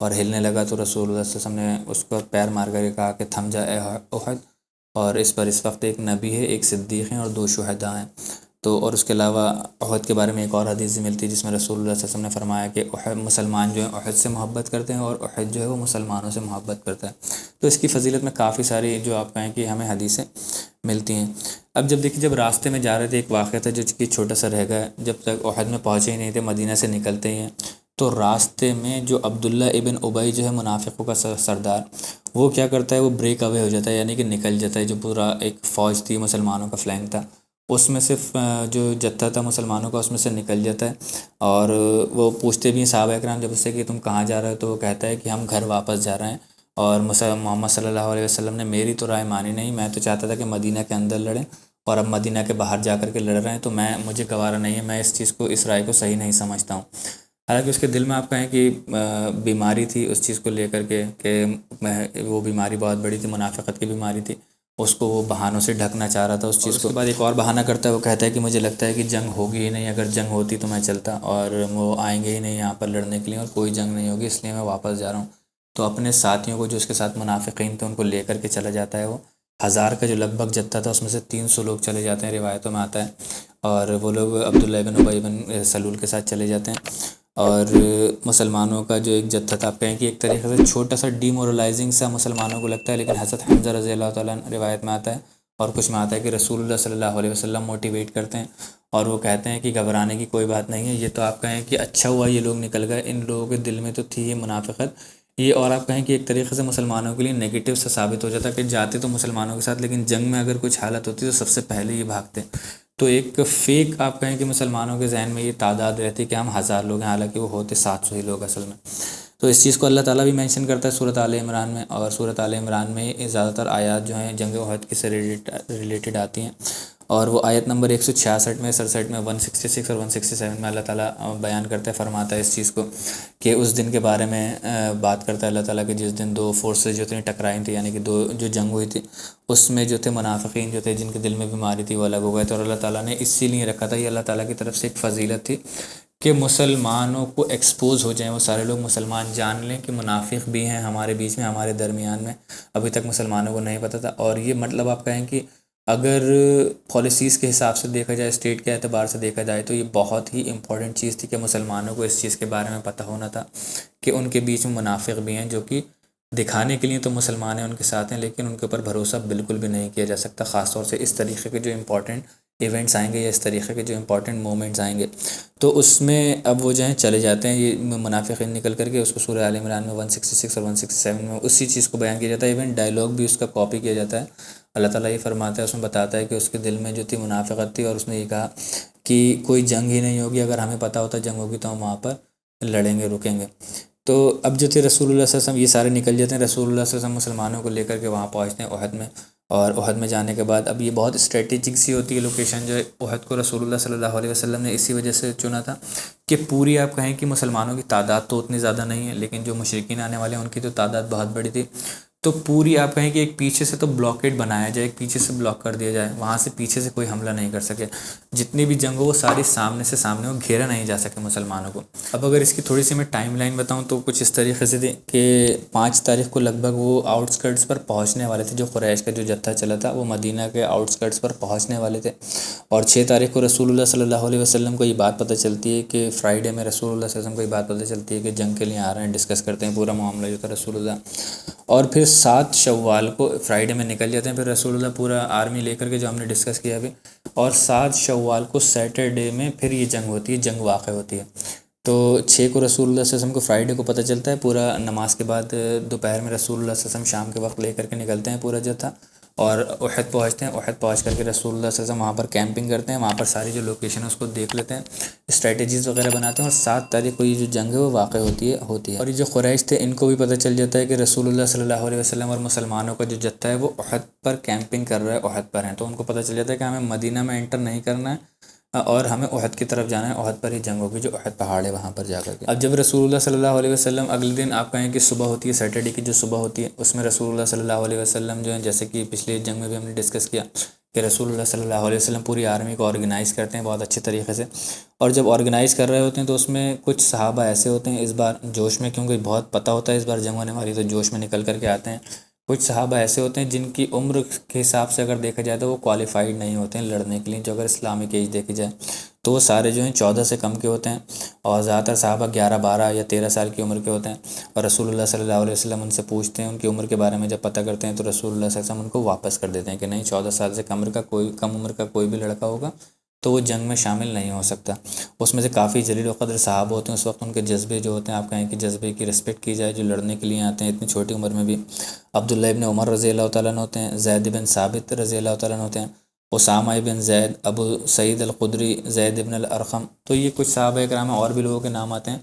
اور ہلنے لگا تو رسول اللہ صلی اللہ علیہ وسلم نے اس کو پیر مار کر کے کہا کہ تھم جا اے احد، اور اس پر اس وقت ایک نبی ہے، ایک صدیق ہیں، اور 2 شہداء ہیں۔ تو اور اس کے علاوہ احد کے بارے میں ایک اور حدیث ملتی ہے جس میں رسول اللہ صلی اللہ علیہ وسلم نے فرمایا کہ مسلمان جو ہیں احد سے محبت کرتے ہیں، اور احد جو ہے وہ مسلمانوں سے محبت کرتا ہے۔ تو اس کی فضیلت میں کافی ساری جو آپ کہیں کہ ہمیں حدیثیں ملتی ہیں۔ اب جب دیکھیے جب راستے میں جا رہے تھے، ایک واقعہ تھا جو کہ چھوٹا سا رہ گیا، جب تک احد میں پہنچے ہی نہیں تھے، مدینہ سے نکلتے ہی ہیں، تو راستے میں جو عبداللہ ابن ابی جو ہے منافقوں کا سردار، وہ کیا کرتا ہے، وہ بریک اوے ہو جاتا ہے، یعنی کہ نکل جاتا ہے۔ جو پورا ایک فوج تھی مسلمانوں کا فلینک تھا، اس میں سے جو جتھا تھا مسلمانوں کا اس میں سے نکل جاتا ہے، اور وہ پوچھتے بھی ہیں صحابہ اکرام جب اس سے کہ تم کہاں جا رہے ہو، تو وہ کہتا ہے کہ ہم گھر واپس جا رہے ہیں، اور محمد صلی اللہ علیہ وسلم نے میری تو رائے مانی نہیں، میں تو چاہتا تھا کہ مدینہ کے اندر لڑیں، اور اب مدینہ کے باہر جا کر کے لڑ رہے ہیں، تو مجھے گوارا نہیں ہے، میں اس چیز کو، اس رائے کو صحیح نہیں سمجھتا ہوں۔ حالانکہ اس کے دل میں آپ کہیں کہ بیماری تھی اس چیز کو لے کر کے، کہ وہ بیماری بہت بڑی تھی، منافقت کی بیماری تھی، اس کو وہ بہانوں سے ڈھکنا چاہ رہا تھا اس چیز کو۔ اس کے بعد ایک اور بہانہ کرتا ہے، وہ کہتا ہے کہ مجھے لگتا ہے کہ جنگ ہوگی ہی نہیں، اگر جنگ ہوتی تو میں چلتا، اور وہ آئیں گے ہی نہیں یہاں پر لڑنے کے لیے، اور کوئی جنگ نہیں ہوگی، اس لیے میں واپس جا رہا ہوں۔ تو اپنے ساتھیوں کو جو اس کے ساتھ منافقین تھے ان کو لے کر کے چلا جاتا ہے، وہ 1000 کا جو لگ بھگ جتھا تھا اس میں سے 300 لوگ چلے جاتے ہیں، روایتوں میں آتا ہے، اور وہ لوگ عبداللہ بن ابی بن سلول کے ساتھ چلے جاتے ہیں، اور مسلمانوں کا جو ایک جتھا تھا، آپ کہیں کہ ایک طریقے سے چھوٹا سا ڈی مورلائزنگ سا مسلمانوں کو لگتا ہے، لیکن حضرت حمزہ رضی اللہ تعالیٰ عنہ روایت میں آتا ہے، اور کچھ میں آتا ہے کہ رسول اللہ صلی اللہ علیہ وسلم موٹیویٹ کرتے ہیں، اور وہ کہتے ہیں کہ گھبرانے کی کوئی بات نہیں ہے، یہ تو آپ کہیں کہ اچھا ہوا یہ لوگ نکل گئے، ان لوگوں کے دل میں تو تھی یہ منافقت یہ، اور آپ کہیں کہ ایک طریقے سے مسلمانوں کے لیے نگیٹو سے ثابت ہو جاتا کہ جاتے تو مسلمانوں کے ساتھ، لیکن جنگ میں اگر کچھ حالت ہوتی تو سب سے پہلے یہ بھاگتے۔ تو ایک فیک آپ کہیں کہ مسلمانوں کے ذہن میں یہ تعداد رہتی کہ ہم 1000 لوگ ہیں، حالانکہ وہ ہوتے 700 ہی لوگ اصل میں۔ تو اس چیز کو اللہ تعالیٰ بھی مینشن کرتا ہے سورۃ آل عمران میں، اور سورۃ آل عمران میں زیادہ تر آیات جو ہیں جنگ احد کے سے ریلیٹڈ آتی ہیں، اور وہ آیت نمبر 166 میں 67 میں 166 اور 167 میں اللہ تعالیٰ بیان کرتا ہے، فرماتا ہے اس چیز کو کہ اس دن کے بارے میں بات کرتا ہے اللہ تعالیٰ کہ جس دن دو فورسز جو تھیں ٹکرائیں تھیں، یعنی کہ دو جو جنگ ہوئی تھی، اس میں جو تھے منافقین جو تھے جن کے دل میں بیماری تھی وہ الگ ہو گئے تھے، اور اللہ تعالیٰ نے اسی لیے رکھا تھا، یہ اللہ تعالیٰ کی طرف سے ایک فضیلت تھی کہ مسلمانوں کو ایکسپوز ہو جائیں، وہ سارے لوگ مسلمان جان لیں کہ منافق بھی ہیں ہمارے بیچ میں، ہمارے درمیان میں، ابھی تک مسلمانوں کو نہیں پتہ تھا۔ اور یہ مطلب آپ کہیں کہ اگر پالیسیز کے حساب سے دیکھا جائے، اسٹیٹ کے اعتبار سے دیکھا جائے، تو یہ بہت ہی امپورٹنٹ چیز تھی کہ مسلمانوں کو اس چیز کے بارے میں پتہ ہونا تھا کہ ان کے بیچ میں منافق بھی ہیں جو کہ دکھانے کے لیے تو مسلمان ہیں، ان کے ساتھ ہیں، لیکن ان کے اوپر بھروسہ بالکل بھی نہیں کیا جا سکتا، خاص طور سے اس طریقے کے جو امپورٹنٹ ایونٹس آئیں گے یا اس طریقے کے جو امپورٹنٹ مومنٹس آئیں گے، تو اس میں اب وہ جو ہیں چلے جاتے ہیں یہ منافقین نکل کر کے، اس کو سورہ آل عمران میں 166 اور 167 میں اسی چیز کو بیان کیا جاتا ہے، ایون ڈائلاگ بھی اس کا کاپی کیا جاتا ہے۔ اللہ تعالیٰ یہ فرماتا ہے، اس میں بتاتا ہے کہ اس کے دل میں جو تھی منافقت تھی، اور اس نے یہ کہا کہ کوئی جنگ ہی نہیں ہوگی، اگر ہمیں پتہ ہوتا جنگ ہوگی تو ہم وہاں پر لڑیں گے، رکیں گے۔ تو اب جو تھے رسول اللہ صلی اللہ علیہ وسلم یہ سارے نکل جاتے ہیں، رسول اللہ صلی اللہ علیہ وسلم مسلمانوں کو لے کر کے وہاں پہنچتے ہیں احد میں، اور احد میں جانے کے بعد اب یہ بہت اسٹریٹجک سی ہوتی ہے لوکیشن، جو ہے احد کو رسول اللہ صلی اللہ علیہ وسلم نے اسی وجہ سے چنا تھا کہ پوری آپ کہیں کہ مسلمانوں کی تعداد تو اتنی زیادہ نہیں ہے، لیکن جو مشرکین آنے والے ہیں ان کی تو تعداد بہت بڑی تھی، تو پوری آپ کہیں کہ ایک پیچھے سے تو بلاکیڈ بنایا جائے، ایک پیچھے سے بلاک کر دیا جائے، وہاں سے پیچھے سے کوئی حملہ نہیں کر سکے، جتنی بھی جنگ ہو وہ ساری سامنے سے سامنے ہو، گھیرا نہیں جا سکے مسلمانوں کو۔ اب اگر اس کی تھوڑی سی میں ٹائم لائن بتاؤں تو کچھ اس طریقے سے تھی کہ 5 تاریخ کو لگ بھگ وہ آؤٹ اسکرٹس پر پہنچنے والے تھے، جو قریش کا جو جتھا چلا تھا وہ مدینہ کے آؤٹ اسکرٹس پر پہنچنے والے تھے، اور 6 تاریخ کو رسول اللہ صلی اللہ علیہ وسلم کو یہ بات پتہ چلتی ہے کہ فرائیڈے میں رسول اللہ صلی اللہ علیہ وسلم کو یہ بات پتہ چلتی ہے کہ جنگ کے لیے آ رہے ہیں، ڈسکس کرتے ہیں پورا معاملہ جو تھا رسول اللہ، اور پھر 7 شوال کو فرائیڈے میں نکل جاتے ہیں، پھر رسول اللہ پورا آرمی لے کر کے جو ہم نے ڈسکس کیا ابھی، اور 7 شوال کو سیٹرڈے میں پھر یہ جنگ ہوتی ہے، جنگ واقع ہوتی ہے۔ تو 6 کو رسول اللہ صلی اللہ علیہ وسلم کو فرائیڈے کو پتہ چلتا ہے، پورا نماز کے بعد دوپہر میں رسول اللہ صلی اللہ علیہ وسلم شام کے وقت لے کر کے نکلتے ہیں پورا جتھا، اور احد پہنچتے ہیں، احد پہنچ کر کے رسول اللہ صلی اللہ علیہ وسلم وہاں پر کیمپنگ کرتے ہیں، وہاں پر ساری جو لوکیشن ہے اس کو دیکھ لیتے ہیں، اسٹریٹجیز وغیرہ بناتے ہیں، اور 7 تاریخ کو یہ جو جنگ ہے وہ واقع ہوتی ہے۔ اور یہ جو قریش تھے ان کو بھی پتہ چل جاتا ہے کہ رسول اللہ صلی اللہ علیہ وسلم اور مسلمانوں کا جو جتھا ہے وہ احد پر کیمپنگ کر رہا ہے، احد پر ہیں، تو ان کو پتہ چل جاتا ہے کہ ہمیں مدینہ میں انٹر نہیں کرنا ہے، اور ہمیں احد کی طرف جانا ہے، احد پر ہی جنگ ہوگی، جو احد پہاڑ ہے وہاں پر جا کر کے۔ اب جب رسول اللہ صلی اللہ علیہ وسلم اگلے دن آپ کہیں کہ صبح ہوتی ہے، سیٹرڈے کی جو صبح ہوتی ہے، اس میں رسول اللہ صلی اللہ علیہ وسلم جو ہیں، جیسے کہ پچھلی جنگ میں بھی ہم نے ڈسکس کیا کہ رسول اللہ صلی اللہ علیہ وسلم پوری آرمی کو آرگنائز کرتے ہیں بہت اچھے طریقے سے، اور جب آرگنائز کر رہے ہوتے ہیں تو اس میں کچھ صحابہ ایسے ہوتے ہیں اس بار جوش میں، کیونکہ بہت پتہ ہوتا ہے اس بار جنگ ہونے والی، تو جوش میں نکل کر کے آتے ہیں۔ کچھ صحابہ ایسے ہوتے ہیں جن کی عمر کے حساب سے اگر دیکھا جائے تو وہ کوالیفائڈ نہیں ہوتے ہیں لڑنے کے لیے، جو اگر اسلامک ایج دیکھی جائے تو وہ سارے جو ہیں 14 سے کم کے ہوتے ہیں، اور زیادہ تر صحابہ 11 12 یا 13 سال کی عمر کے ہوتے ہیں، اور رسول اللہ صلی اللہ علیہ وسلم ان سے پوچھتے ہیں، ان کی عمر کے بارے میں جب پتہ کرتے ہیں تو رسول اللہ صلی اللہ علیہ وسلم ان کو واپس کر دیتے ہیں کہ نہیں، 14 سال سے کم عمر کا کوئی بھی لڑکا ہوگا تو وہ جنگ میں شامل نہیں ہو سکتا۔ اس میں سے کافی جلیل و قدر صحابہ ہوتے ہیں، اس وقت ان کے جذبے جو ہوتے ہیں، آپ کہیں کہ جذبے کی رسپیکٹ کی جائے، جو لڑنے کے لیے آتے ہیں اتنی چھوٹی عمر میں بھی۔ عبداللہ ابن عمر رضی اللہ تعالیٰ عنہ ہوتے ہیں، زید بن ثابت رضی اللہ تعالیٰ عنہ ہوتے ہیں، اسامہ بن زید، ابو سعید الخدری، زید بن الارقم، تو یہ کچھ صحابہ کرام ہیں، اور بھی لوگوں کے نام آتے ہیں۔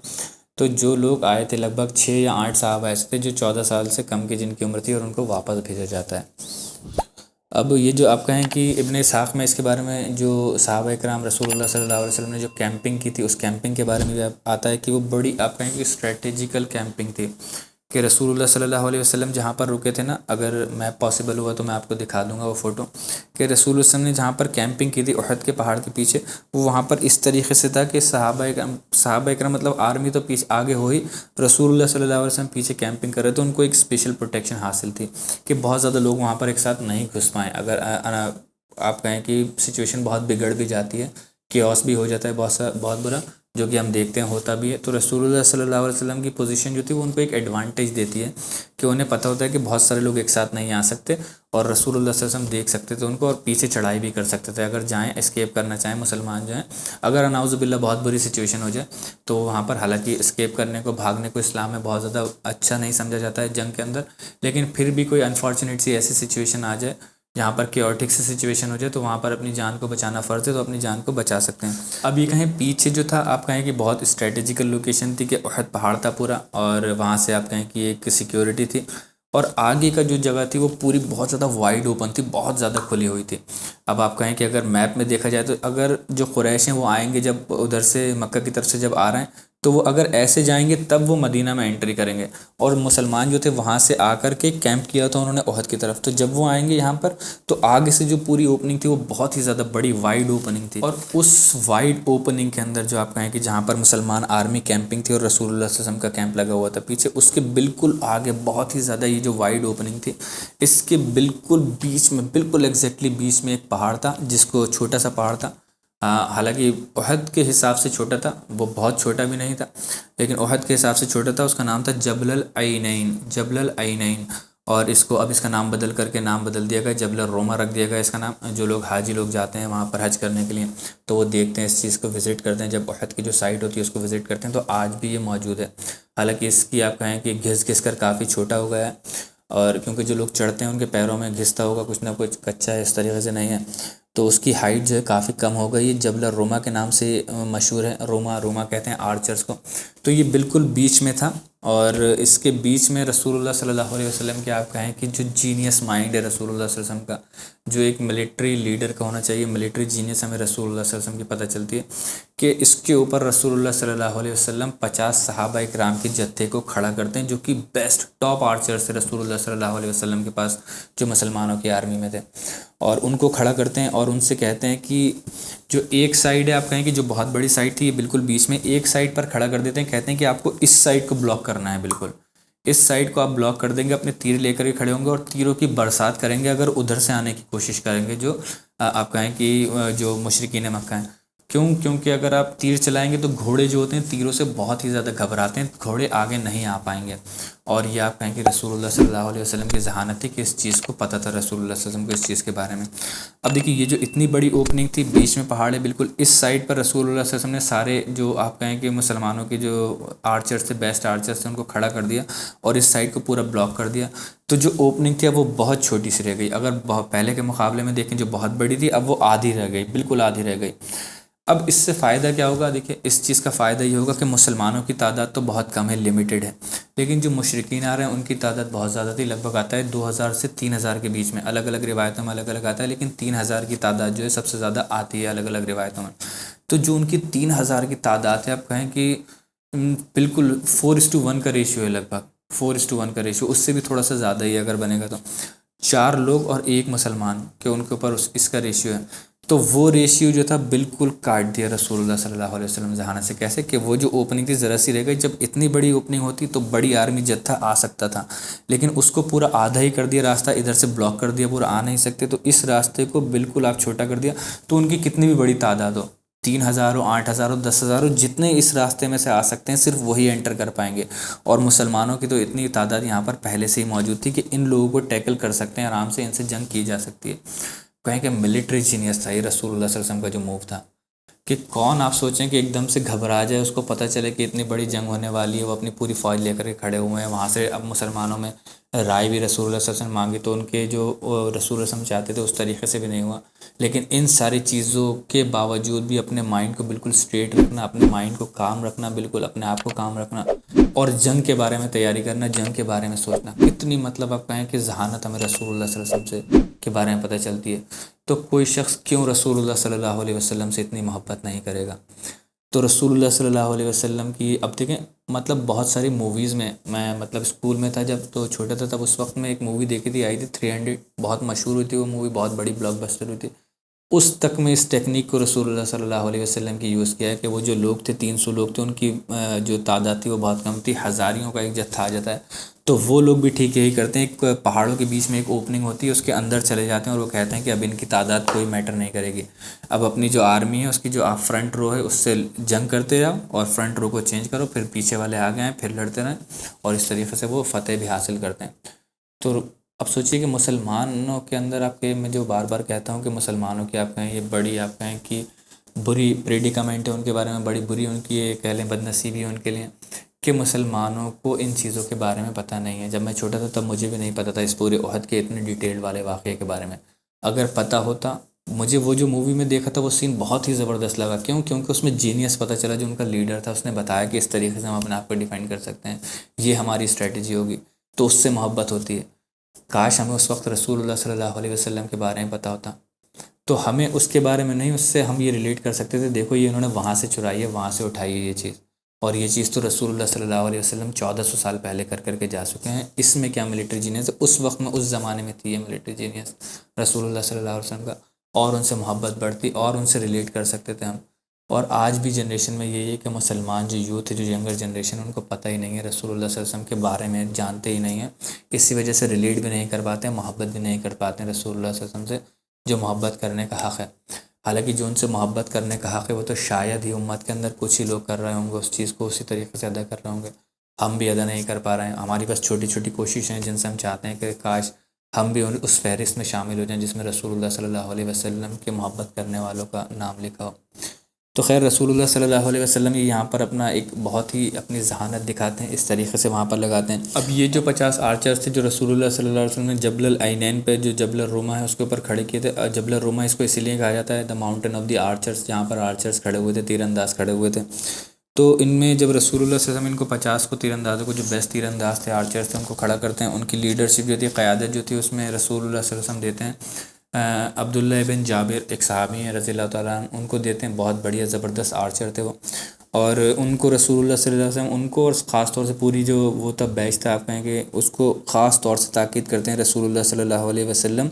تو جو لوگ آئے تھے لگ بھگ 6 یا 8 صحابہ ایسے تھے جو 14 سال سے کم کی جن کی عمر تھی، اور ان کو واپس بھیجا جاتا ہے۔ اب یہ جو آپ کہیں کہ ابن اسحاق میں اس کے بارے میں جو صحابہ کرام رسول اللہ صلی اللہ علیہ وسلم نے جو کیمپنگ کی تھی، اس کیمپنگ کے بارے میں بھی آتا ہے کہ وہ بڑی آپ کہیں کہ اسٹریٹجیکل کیمپنگ تھی، کہ رسول اللہ صلی اللہ علیہ وسلم جہاں پر رکے تھے نا، اگر میں پاسبل ہوا تو میں آپ کو دکھا دوں گا وہ فوٹو، کہ رسول اللہ صلی اللہ علیہ وسلم نے جہاں پر کیمپنگ کی تھی احد کے پہاڑ کے پیچھے، وہ وہاں پر اس طریقے سے تھا کہ صحابہ اکرام مطلب آرمی تو پیچھے آگے ہوئی، رسول اللہ صلی اللہ علیہ وسلم پیچھے کیمپنگ کر رہے تھے، ان کو ایک اسپیشل پروٹیکشن حاصل تھی کہ بہت زیادہ لوگ وہاں پر ایک ساتھ نہیں گھس پائیں، اگر آپ کہیں کہ سچویشن بہت بگڑ بھی جاتی ہے، کیوس بھی ہو جاتا ہے بہت برا، جو کہ ہم دیکھتے ہیں ہوتا بھی ہے، تو رسول اللہ صلی اللہ علیہ وسلم کی پوزیشن جو تھی وہ ان کو ایک ایڈوانٹیج دیتی ہے کہ انہیں پتہ ہوتا ہے کہ بہت سارے لوگ ایک ساتھ نہیں آ سکتے، اور رسول اللہ صلی اللہ علیہ وسلم دیکھ سکتے تھے ان کو، اور پیچھے چڑھائی بھی کر سکتے تھے، اگر جائیں اسکیپ کرنا چاہیں مسلمان جو ہیں، اگر نعوذ باللہ بہت بری سچویشن ہو جائے تو وہاں پر، حالانکہ اسکیپ کرنے کو، بھاگنے کو اسلام میں بہت زیادہ اچھا نہیں سمجھا جاتا ہے جنگ کے اندر، لیکن پھر بھی کوئی انفارچونیٹ سی ایسی سچویشن آ جائے جہاں پر کیوٹک سی سچویشن ہو جائے تو وہاں پر اپنی جان کو بچانا فرض ہے، تو اپنی جان کو بچا سکتے ہیں۔ اب یہ کہیں پیچھے جو تھا آپ کہیں کہ بہت اسٹریٹجیکل لوکیشن تھی، کہ احد پہاڑ تھا پورا، اور وہاں سے آپ کہیں کہ ایک سیکیورٹی تھی، اور آگے کا جو جگہ تھی وہ پوری بہت زیادہ وائڈ اوپن تھی، بہت زیادہ کھلی ہوئی تھی۔ اب آپ کہیں کہ اگر میپ میں دیکھا جائے تو اگر جو قریش ہیں وہ آئیں گے جب ادھر سے مکہ کی طرف سے جب آ رہے ہیں تو وہ اگر ایسے جائیں گے تب وہ مدینہ میں انٹری کریں گے، اور مسلمان جو تھے وہاں سے آ کر کے کیمپ کیا تھا انہوں نے احد کی طرف، تو جب وہ آئیں گے یہاں پر تو آگے سے جو پوری اوپننگ تھی وہ بہت ہی زیادہ بڑی وائڈ اوپننگ تھی، اور اس وائڈ اوپننگ کے اندر جو آپ کہیں کہ جہاں پر مسلمان آرمی کیمپنگ تھی اور رسول اللہ صلی اللہ علیہ وسلم کا کیمپ لگا ہوا تھا پیچھے، اس کے بالکل آگے بہت ہی زیادہ یہ جو وائڈ اوپننگ تھی اس کے بالکل بیچ میں، بالکل ایگزیکٹلی بیچ میں ایک پہاڑ تھا جس کو چھوٹا سا پہاڑ تھا، حالانکہ احد کے حساب سے چھوٹا تھا، وہ بہت چھوٹا بھی نہیں تھا لیکن احد کے حساب سے چھوٹا تھا، اس کا نام تھا جبل العینین، جبل العینین، اور اس کو اب اس کا نام بدل کر کے نام بدل دیا گیا، جبل الروما رکھ دیا گیا اس کا نام۔ جو لوگ حاجی لوگ جاتے ہیں وہاں پر حج کرنے کے لیے تو وہ دیکھتے ہیں اس چیز کو، وزٹ کرتے ہیں، جب احد کی جو سائٹ ہوتی ہے اس کو وزٹ کرتے ہیں تو آج بھی یہ موجود ہے، حالانکہ اس کی آپ کہیں کہ گھس گھس کر کافی چھوٹا ہو گیا ہے، اور کیونکہ جو لوگ چڑھتے ہیں ان کے پیروں میں گھستا ہوگا کچھ نہ کچھ، کچا ہے اس طریقے سے نہیں ہے، تو اس کی ہائٹ جو ہے کافی کم ہو گئی ہے، جبل الروما کے نام سے مشہور ہے، روما کہتے ہیں آرچرز کو۔ تو یہ بالکل بیچ میں تھا، اور اس کے بیچ میں رسول اللہ صلی اللہ علیہ وسلم کے آپ کہیں کہ جو جینیس مائنڈ ہے رسول اللہ صلی اللہ علیہ وسلم کا، جو ایک ملٹری لیڈر کا ہونا چاہیے، ملٹری جینیس ہمیں رسول اللہ صلی اللہ علیہ وسلم کی پتہ چلتی ہے کہ اس کے اوپر رسول اللہ صلی اللہ علیہ وسلم 50 صحابہ اکرام کے جتھے کو کھڑا کرتے ہیں جو کہ بیسٹ ٹاپ آرچر سے رسول اللہ صلی اللہ علیہ وسلم کے پاس جو مسلمانوں کی آرمی میں تھے، اور ان کو کھڑا کرتے ہیں اور ان سے کہتے ہیں کہ جو ایک سائیڈ ہے آپ کہیں کہ جو بہت بڑی سائیڈ تھی یہ بالکل بیچ میں ایک سائیڈ پر کھڑا کر دیتے ہیں، کہتے ہیں کہ آپ کو اس سائیڈ کو بلاک کرنا ہے، بالکل اس سائیڈ کو آپ بلاک کر دیں گے، اپنے تیر لے کر کے کھڑے ہوں گے اور تیروں کی برسات کریں گے اگر ادھر سے آنے کی کوشش کریں گے جو آپ کہیں کہ جو مشرکین مکہ ہیں۔ کیونکہ اگر آپ تیر چلائیں گے تو گھوڑے جو ہوتے ہیں تیروں سے بہت ہی زیادہ گھبراتے ہیں، گھوڑے آگے نہیں آ پائیں گے، اور یہ آپ کہیں کہ رسول اللہ صلی اللہ علیہ وسلم کی ذہانت تھی کہ اس چیز کو پتہ تھا رسول اللہ صلی اللہ علیہ وسلم کو اس چیز کے بارے میں۔ اب دیکھیے یہ جو اتنی بڑی اوپننگ تھی، بیچ میں پہاڑ ہے، بالکل اس سائڈ پر رسول اللہ صلی اللہ علیہ وسلم نے سارے جو آپ کہیں کہ مسلمانوں کے جو آرچرس تھے، بیسٹ آرچرس تھے، ان کو کھڑا کر دیا اور اس سائڈ کو پورا بلاک کر دیا، تو جو اوپننگ تھی اب وہ بہت چھوٹی سی رہ گئی، اگر پہلے کے مقابلے میں دیکھیں جو بہت بڑی تھی اب وہ آدھی رہ گئی، بالکل آدھی رہ گئی۔ اب اس سے فائدہ کیا ہوگا؟ دیکھیں اس چیز کا فائدہ یہ ہوگا کہ مسلمانوں کی تعداد تو بہت کم ہے، لمیٹڈ ہے، لیکن جو مشرکین آ رہے ہیں ان کی تعداد بہت زیادہ تھی، لگ بھگ آتا ہے 2000 سے 3000 کے بیچ میں، الگ الگ روایتوں میں الگ الگ آتا ہے، لیکن 3000 کی تعداد جو ہے سب سے زیادہ آتی ہے الگ الگ روایتوں میں۔ تو جو ان کی 3000 کی تعداد ہے، آپ کہیں کہ بالکل 4:1 کا ریشیو ہے، لگ بھگ 4:1 کا ریشیو، اس سے بھی تھوڑا سا زیادہ ہی اگر بنے گا تو 4 لوگ اور 1 مسلمان کہ ان کے اوپر اس کا ریشیو ہے، تو وہ ریشیو جو تھا بالکل کاٹ دیا رسول اللہ صلی اللہ علیہ وسلم ذہانت سے۔ کیسے کہ وہ جو اوپننگ تھی ذرا سی رہ گئی، جب اتنی بڑی اوپننگ ہوتی تو بڑی آرمی جتھا آ سکتا تھا، لیکن اس کو پورا آدھا ہی کر دیا، راستہ ادھر سے بلاک کر دیا، پورا آ نہیں سکتے، تو اس راستے کو بالکل آپ چھوٹا کر دیا، تو ان کی کتنی بھی بڑی تعداد ہو، 3000 ہو، 8000 ہو، 10,000 ہو، جتنے اس راستے میں سے آ سکتے ہیں صرف وہی انٹر کر پائیں گے، اور مسلمانوں کی تو اتنی تعداد یہاں پر پہلے سے ہی موجود تھی کہ ان لوگوں کو ٹیکل کر سکتے ہیں آرام سے، ان سے جنگ کی جا سکتی ہے۔ کہیں کہ ملٹری جینیس تھا یہ رسول اللہ صلی اللہ علیہ وسلم کا جو موو تھا، کہ کون آپ سوچیں کہ ایک دم سے گھبرا جائے، اس کو پتہ چلے کہ اتنی بڑی جنگ ہونے والی ہے، وہ اپنی پوری فوج لے کر کے کھڑے ہوئے ہیں وہاں سے، اب مسلمانوں میں رائے بھی رسول اللہ صلی اللہ علیہ وسلم مانگی تو ان کے جو رسول اللہ صلی اللہ علیہ وسلم چاہتے تھے اس طریقے سے بھی نہیں ہوا، لیکن ان ساری چیزوں کے باوجود بھی اپنے مائنڈ کو بالکل اسٹریٹ رکھنا، اپنے مائنڈ کو کام رکھنا، بالکل اپنے آپ کو کام رکھنا، اور جنگ کے بارے میں تیاری کرنا، جنگ کے بارے میں سوچنا، کتنی مطلب آپ کہیں کہ ذہانت ہمیں رسول اللہ صلی اللہ علیہ وسلم سے کے بارے میں پتہ چلتی ہے۔ تو کوئی شخص کیوں رسول اللہ صلی اللہ علیہ وسلم سے اتنی محبت نہیں کرے گا؟ تو رسول اللہ صلی اللہ علیہ وسلم کی اب دیکھیں مطلب بہت ساری موویز میں مطلب اسکول میں تھا جب تو چھوٹا تھا، تب اس وقت میں ایک مووی دیکھی تھی، آئی تھی 300، بہت مشہور ہوئی تھی وہ مووی، بہت بڑی بلاک بسٹر ہوئی تھی، اس تک میں اس ٹیکنیک کو رسول اللہ صلی اللہ علیہ وسلم کی یوز کیا ہے کہ وہ جو لوگ تھے 300 لوگ تھے، ان کی جو تعداد تھی وہ بہت کم تھی، ہزاریوں کا ایک جتھا آ جاتا ہے، تو وہ لوگ بھی ٹھیک یہی کرتے ہیں، ایک پہاڑوں کے بیچ میں ایک اوپننگ ہوتی ہے، اس کے اندر چلے جاتے ہیں اور وہ کہتے ہیں کہ اب ان کی تعداد کوئی میٹر نہیں کرے گی، اب اپنی جو آرمی ہے اس کی جو آپ فرنٹ رو ہے اس سے جنگ کرتے جاؤ اور فرنٹ رو کو چینج کرو، پھر پیچھے والے آ گئے ہیں پھر لڑتے رہیں، اور اس طریقے سے وہ فتح بھی حاصل کرتے ہیں۔ تو اب سوچیے کہ مسلمانوں کے اندر آپ کے میں جو بار بار کہتا ہوں کہ مسلمانوں کی آپ کہیں یہ بڑی آپ کہیں کہ بری پریڈیکامنٹ ہے ان کے بارے میں، بڑی بری ان کی یہ کہہ لیں بد نصیبی ہے ان کے لیے کہ مسلمانوں کو ان چیزوں کے بارے میں پتہ نہیں ہے۔ جب میں چھوٹا تھا تب مجھے بھی نہیں پتہ تھا اس پورے احد کے اتنے ڈیٹیل والے واقعے کے بارے میں، اگر پتہ ہوتا مجھے وہ جو مووی میں دیکھا تھا وہ سین بہت ہی زبردست لگا، کیونکہ اس میں جینیس پتہ چلا جو ان کا لیڈر تھا، اس نے بتایا کہ اس طریقے سے ہم اپنے آپ کو ڈیفینڈ کر سکتے ہیں، یہ ہماری اسٹریٹجی ہوگی۔ تو اس سے محبت ہوتی ہے۔ کاش ہمیں اس وقت رسول اللہ صلی اللہ علیہ وسلم کے بارے میں پتہ ہوتا تو ہمیں اس کے بارے میں نہیں، اس سے ہم یہ ریلیٹ کر سکتے تھے، دیکھو یہ انہوں نے وہاں سے چرائی ہے، وہاں سے اٹھائی ہے یہ چیز، اور یہ چیز تو رسول اللہ صلی اللہ علیہ وسلم 1400 سال پہلے کر کے جا چکے ہیں، اس میں کیا ملٹری جینیس اس وقت میں، اس زمانے میں تھی یہ ملٹری جینیس رسول اللہ صلی اللہ علیہ وسلم کا، اور ان سے محبت بڑھتی اور ان سے ریلیٹ کر سکتے تھے ہم۔ اور آج بھی جنریشن میں یہی ہے کہ مسلمان جو یوتھ ہے، جو ینگر جنریشن، ان کو پتہ ہی نہیں ہے رسول اللہ صلی اللہ علیہ وسلم کے بارے میں، جانتے ہی نہیں ہیں، اسی وجہ سے ریلیٹ بھی نہیں کر پاتے ہیں، محبت بھی نہیں کر پاتے ہیں رسول اللہ صلی اللہ علیہ وسلم سے، جو محبت کرنے کا حق ہے۔ حالانکہ جو ان سے محبت کرنے کا حق ہے وہ تو شاید ہی امت کے اندر کچھ ہی لوگ کر رہے ہوں گے، اس چیز کو اسی طریقے سے ادا کر رہے ہوں گے، ہم بھی ادا نہیں کر پا رہے ہیں۔ ہماری بس چھوٹی چھوٹی کوششیں ہیں جن سے ہم چاہتے ہیں کہ کاش ہم بھی اس فہرست میں شامل ہو جائیں جس میں رسول اللہ صلی اللہ علیہ وسلم کے محبت کرنے والوں کا نام لکھا ہو۔ تو خیر رسول اللہ صلی اللہ علیہ وسلم یہاں پر اپنا ایک بہت ہی اپنی ذہانت دکھاتے ہیں، اس طریقے سے وہاں پر لگاتے ہیں۔ اب یہ جو 50 آرچرز تھے جو رسول اللہ صلی اللہ علیہ وسلم نے جبل العینین پہ، جو جبل الروما ہے اس کے اوپر کھڑے کیے تھے، جبل الروما اس کو اسی لیے کہا جاتا ہے دا ماؤنٹین آف دی آرچرز، جہاں پر آرچرز کھڑے ہوئے تھے، تیر انداز کھڑے ہوئے تھے۔ تو ان میں جب رسول اللہ صلی اللہ علیہ وسلم ان کو 50 کو تیر اندازوں کو، جو بیسٹ تیر انداز تھے، آرچرز تھے، ان کو کھڑا کرتے ہیں، ان کی لیڈرشپ جو تھی، قیادت جو تھی، اس میں رسول اللہ صلی اللہ علیہ وسلم دیتے ہیں عبداللہ بن جابر، ایک صحابی ہیں رضی اللہ تعالیٰ عنہ، ان کو دیتے ہیں، بہت بڑھیا زبردست آرچر تھے وہ، اور ان کو رسول اللہ صلی اللہ علیہ وسلم ان کو، اور خاص طور سے پوری جو وہ تب بیچ تھا، آپ کہیں کہ اس کو خاص طور سے تاکید کرتے ہیں رسول اللہ صلی اللہ علیہ وسلم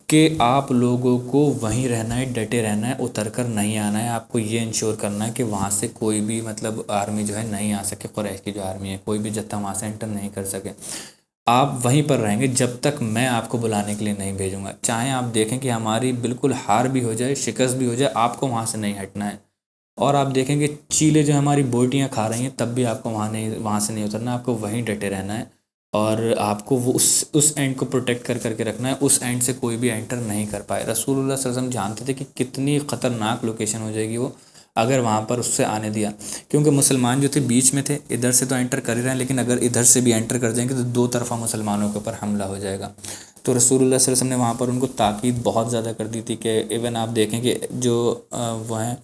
کہ آپ لوگوں کو وہیں رہنا ہے، ڈٹے رہنا ہے، اتر کر نہیں آنا ہے، آپ کو یہ انشور کرنا ہے کہ وہاں سے کوئی بھی مطلب آرمی جو ہے نہیں آ سکے، قریش کی جو آرمی ہے کوئی بھی جتھا وہاں سے انٹر نہیں کر سکے، آپ وہیں پر رہیں گے جب تک میں آپ کو بلانے کے لیے نہیں بھیجوں گا، چاہے آپ دیکھیں کہ ہماری بالکل ہار بھی ہو جائے، شکست بھی ہو جائے، آپ کو وہاں سے نہیں ہٹنا ہے، اور آپ دیکھیں کہ چیلے جو ہماری بوٹیاں کھا رہی ہیں تب بھی آپ کو وہاں سے نہیں اترنا، آپ کو وہیں ڈٹے رہنا ہے، اور آپ کو وہ اس اینڈ کو پروٹیکٹ کر کے رکھنا ہے، اس اینڈ سے کوئی بھی انٹر نہیں کر پائے۔ رسول اللہ صلی اللہ علیہ وسلم جانتے تھے کہ کتنی خطرناک لوکیشن ہو جائے گی وہ اگر وہاں پر اس سے آنے دیا، کیونکہ مسلمان جو تھے بیچ میں تھے، ادھر سے تو انٹر کر ہی رہے ہیں، لیکن اگر ادھر سے بھی انٹر کر جائیں گے تو دو طرفہ مسلمانوں کے اوپر حملہ ہو جائے گا۔ تو رسول اللہ صلی اللہ علیہ وسلم نے وہاں پر ان کو تاکید بہت زیادہ کر دی تھی کہ ایون آپ دیکھیں کہ جو وہ ہیں،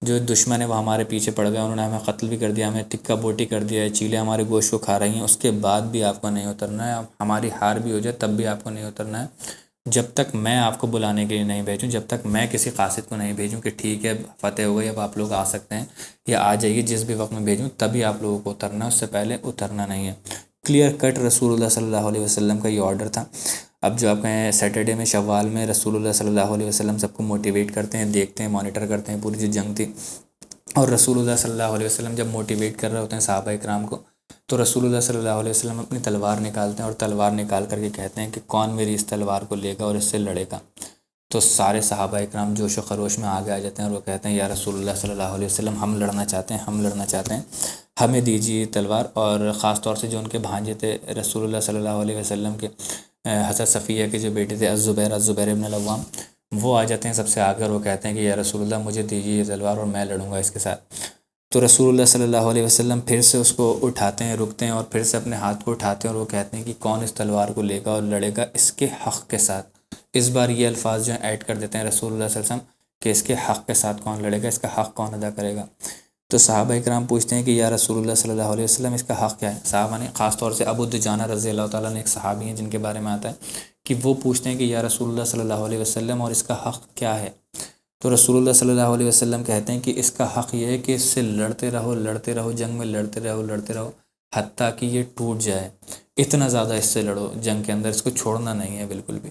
جو دشمن ہے وہ ہمارے پیچھے پڑ گئے، انہوں نے ہمیں قتل بھی کر دیا، ہمیں ٹکا بوٹی کر دیا ہے، چیلیں ہمارے گوشت کو کھا رہی ہیں، اس کے بعد بھی آپ کو نہیں اترنا ہے، ہماری ہار بھی ہو جائے تب بھی آپ کو نہیں اترنا ہے، جب تک میں آپ کو بلانے کے لیے نہیں بھیجوں، جب تک میں کسی قاصد کو نہیں بھیجوں کہ ٹھیک ہے فتح ہو گئی اب آپ لوگ آ سکتے ہیں یا آ جائیے، جس بھی وقت میں بھیجوں تبھی آپ لوگوں کو اترنا ہے، اس سے پہلے اترنا نہیں ہے۔ کلیئر کٹ رسول اللہ صلی اللہ علیہ وسلم کا یہ آرڈر تھا۔ اب جو آپ کہیں سیٹرڈے میں شوال میں رسول اللہ صلی اللہ علیہ وسلم سب کو موٹیویٹ کرتے ہیں، دیکھتے ہیں، مانیٹر کرتے ہیں پوری جو جنگ تھی، اور رسول اللہ صلی اللہ علیہ وسلم جب موٹیویٹ کر رہے ہوتے ہیں صحابہ اکرام کو، تو رسول اللہ صلی اللہ علیہ وسلم اپنی تلوار نکالتے ہیں اور تلوار نکال کر کے کہتے ہیں کہ کون میری اس تلوار کو لے گا اور اس سے لڑے گا، تو سارے صحابہ اکرام جوش و خروش میں آگے آ جاتے ہیں اور وہ کہتے ہیں یا رسول اللہ صلی اللہ علیہ وسلم ہم لڑنا چاہتے ہیں، ہم لڑنا چاہتے ہیں، ہمیں دیجیے تلوار۔ اور خاص طور سے جو ان کے بھانجے تھے رسول اللہ صلی اللہ علیہ وسلم کے، حضرت صفیہ کے جو بیٹے تھے الزبیر بن العوام، وہ آ جاتے ہیں سب سے آگے اور وہ کہتے ہیں کہ یا رسول اللہ مجھے دیجیے یہ تلوار اور میں لڑوں گا اس کے ساتھ۔ تو رسول اللہ صلی اللہ علیہ وسلم پھر سے اس کو اٹھاتے ہیں، رکتے ہیں اور پھر سے اپنے ہاتھ کو اٹھاتے ہیں اور وہ کہتے ہیں کہ کون اس تلوار کو لے گا اور لڑے گا اس کے حق کے ساتھ۔ اس بار یہ الفاظ جو ہیں ایڈ کر دیتے ہیں رسول اللہ صلی اللہ علیہ وسلم کہ اس کے حق کے ساتھ کون لڑے گا، اس کا حق کون ادا کرے گا۔ تو صحابہ اکرام پوچھتے ہیں کہ یا رسول اللہ صلی اللہ علیہ وسلم اس کا حق کیا ہے؟ صحابہ نے، خاص طور سے ابو دجانہ رضی اللہ تعالیٰ نے، ایک صحابی ہیں جن کے بارے میں آتا ہے کہ وہ پوچھتے ہیں کہ یا رسول اللہ صلی اللہ علیہ وسلم اور اس کا حق کیا ہے؟ تو رسول اللہ صلی اللہ علیہ وسلم کہتے ہیں کہ اس کا حق یہ ہے کہ اس سے لڑتے رہو، جنگ میں لڑتے رہو حتیٰ کہ یہ ٹوٹ جائے، اتنا زیادہ اس سے لڑو جنگ کے اندر، اس کو چھوڑنا نہیں ہے بالکل بھی۔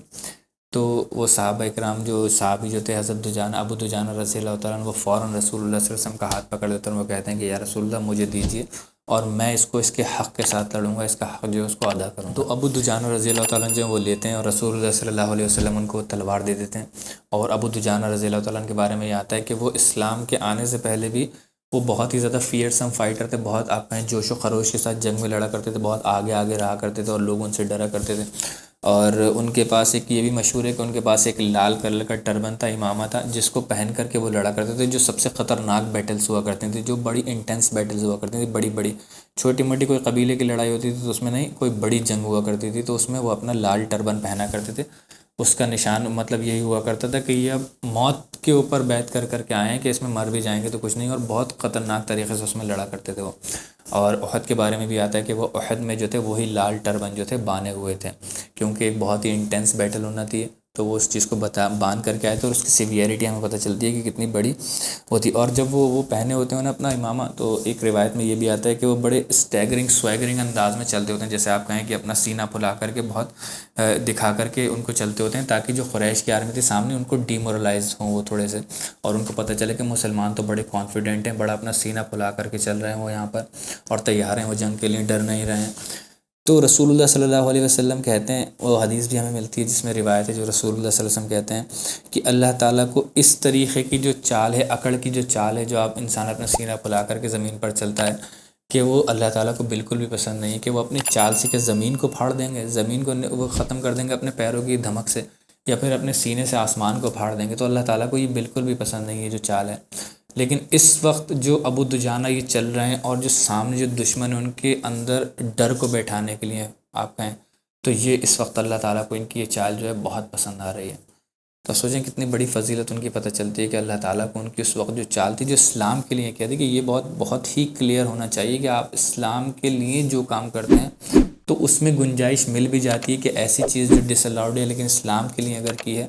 تو وہ صحابہ اکرام جو صحابی جو تھے حضرت دجانہ، ابو دجانہ رضی اللہ تعالیٰ عنہ، وہ فوراً رسول اللہ صلی اللہ علیہ وسلم کا ہاتھ پکڑ لیتے ہیں، وہ کہتے ہیں کہ یا رسول اللہ مجھے دیجیے اور میں اس کو اس کے حق کے ساتھ لڑوں گا، اس کا حق جو ہے اس کو ادا کروں گا۔ تو ابو دجانہ رضی اللہ تعالیٰ عنہ جو وہ لیتے ہیں اور رسول اللہ صلی اللہ علیہ وسلم ان کو تلوار دے دیتے ہیں۔ اور ابو دجانہ رضی اللہ تعالیٰ عنہ کے بارے میں یہ آتا ہے کہ وہ اسلام کے آنے سے پہلے بھی وہ بہت ہی زیادہ فیئرسم فائٹر تھے، بہت آپ کہیں جوش و خروش کے ساتھ جنگ میں لڑا کرتے تھے، بہت آگے رہا کرتے تھے اور لوگ ان سے ڈرا کرتے تھے۔ اور ان کے پاس ایک یہ بھی مشہور ہے کہ ان کے پاس ایک لال کلر کا ٹربن تھا، امامہ تھا، جس کو پہن کر کے وہ لڑا کرتے تھے، جو سب سے خطرناک بیٹلز ہوا کرتے تھے، جو بڑی انٹینس بیٹلز ہوا کرتی تھیں، بڑی چھوٹی موٹی کوئی قبیلے کی لڑائی ہوتی تھی تو اس میں نہیں، کوئی بڑی جنگ ہوا کرتی تھی تو اس میں وہ اپنا لال ٹربن پہنا کرتے تھے اس کا نشان مطلب یہی ہوا کرتا تھا کہ یہ اب موت کے اوپر بیعت کر کر کے آئے ہیں کہ اس میں مر بھی جائیں گے تو کچھ نہیں، اور بہت خطرناک طریقے سے اس میں لڑا کرتے تھے وہ۔ اور احد کے بارے میں بھی آتا ہے کہ وہ احد میں جو تھے وہی لال ٹربن جو تھے باندھے ہوئے تھے، کیونکہ ایک بہت ہی انٹینس بیٹل ہونا تھی، تو وہ اس چیز کو باندھ کر کے آئے تھے، اور اس کی سیویئرٹی ہمیں پتہ چلتی ہے کہ کتنی بڑی ہوتی۔ اور جب وہ پہنے ہوتے ہیں نا اپنا امامہ، تو ایک روایت میں یہ بھی آتا ہے کہ وہ بڑے اسٹیگرنگ سویگرنگ انداز میں چلتے ہوتے ہیں، جیسے آپ کہیں کہ اپنا سینہ پھلا کر کے بہت دکھا کر کے ان کو چلتے ہوتے ہیں، تاکہ جو قریش کی آرمی تھی سامنے ان کو ڈی مورلائز ہوں وہ تھوڑے سے، اور ان کو پتہ چلے کہ مسلمان تو بڑے کانفیڈنٹ ہیں، بڑا اپنا سینہ پھلا کر کے چل رہے ہیں وہ یہاں پر، اور تیار ہیں وہ جنگ کے لیے، ڈر نہیں رہے ہیں۔ تو رسول اللہ صلی اللہ علیہ وسلم کہتے ہیں، وہ حدیث بھی ہمیں ملتی ہے جس میں روایت ہے جو رسول اللہ صلی اللہ علیہ وسلم کہتے ہیں کہ اللہ تعالیٰ کو اس طریقے کی جو چال ہے، اکڑ کی جو چال ہے، جو آپ انسان اپنا سینہ پھلا کر کے زمین پر چلتا ہے، کہ وہ اللہ تعالیٰ کو بالکل بھی پسند نہیں ہے، کہ وہ اپنی چال سے کہ زمین کو پھاڑ دیں گے، زمین کو وہ ختم کر دیں گے اپنے پیروں کی دھمک سے، یا پھر اپنے سینے سے آسمان کو پھاڑ دیں گے، تو اللہ تعالیٰ کو یہ بالکل بھی پسند نہیں ہے جو چال ہے۔ لیکن اس وقت جو ابو دجانہ یہ چل رہے ہیں، اور جو سامنے جو دشمن ہیں ان کے اندر ڈر کو بیٹھانے کے لیے آپ کہیں، تو یہ اس وقت اللہ تعالیٰ کو ان کی یہ چال جو ہے بہت پسند آ رہی ہے۔ تو سوچیں کتنی بڑی فضیلت ان کی پتہ چلتی ہے کہ اللہ تعالیٰ کو ان کی اس وقت جو چال تھی، جو اسلام کے لیے کہتے کہ یہ بہت ہی کلیئر ہونا چاہیے کہ آپ اسلام کے لیے جو کام کرتے ہیں تو اس میں گنجائش مل بھی جاتی ہے کہ ایسی چیز جو ڈس الاؤڈ ہے لیکن اسلام کے لیے اگر کی ہے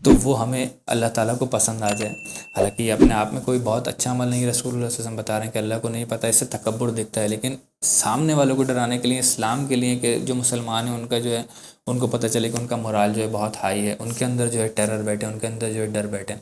تو وہ ہمیں اللہ تعالیٰ کو پسند آ جائے۔ حالانکہ یہ اپنے آپ میں کوئی بہت اچھا عمل نہیں، رسول اللہ صلی اللہ علیہ وسلم بتا رہے ہیں کہ اللہ کو نہیں پتہ، اس سے تکبر دکھتا ہے، لیکن سامنے والوں کو ڈرانے کے لیے، اسلام کے لیے، کہ جو مسلمان ہیں ان کا جو ہے ان کو پتہ چلے کہ ان کا مورال جو ہے بہت ہائی ہے، ان کے اندر جو ہے ٹیرر بیٹھے، ان کے اندر جو ہے ڈر بیٹھے،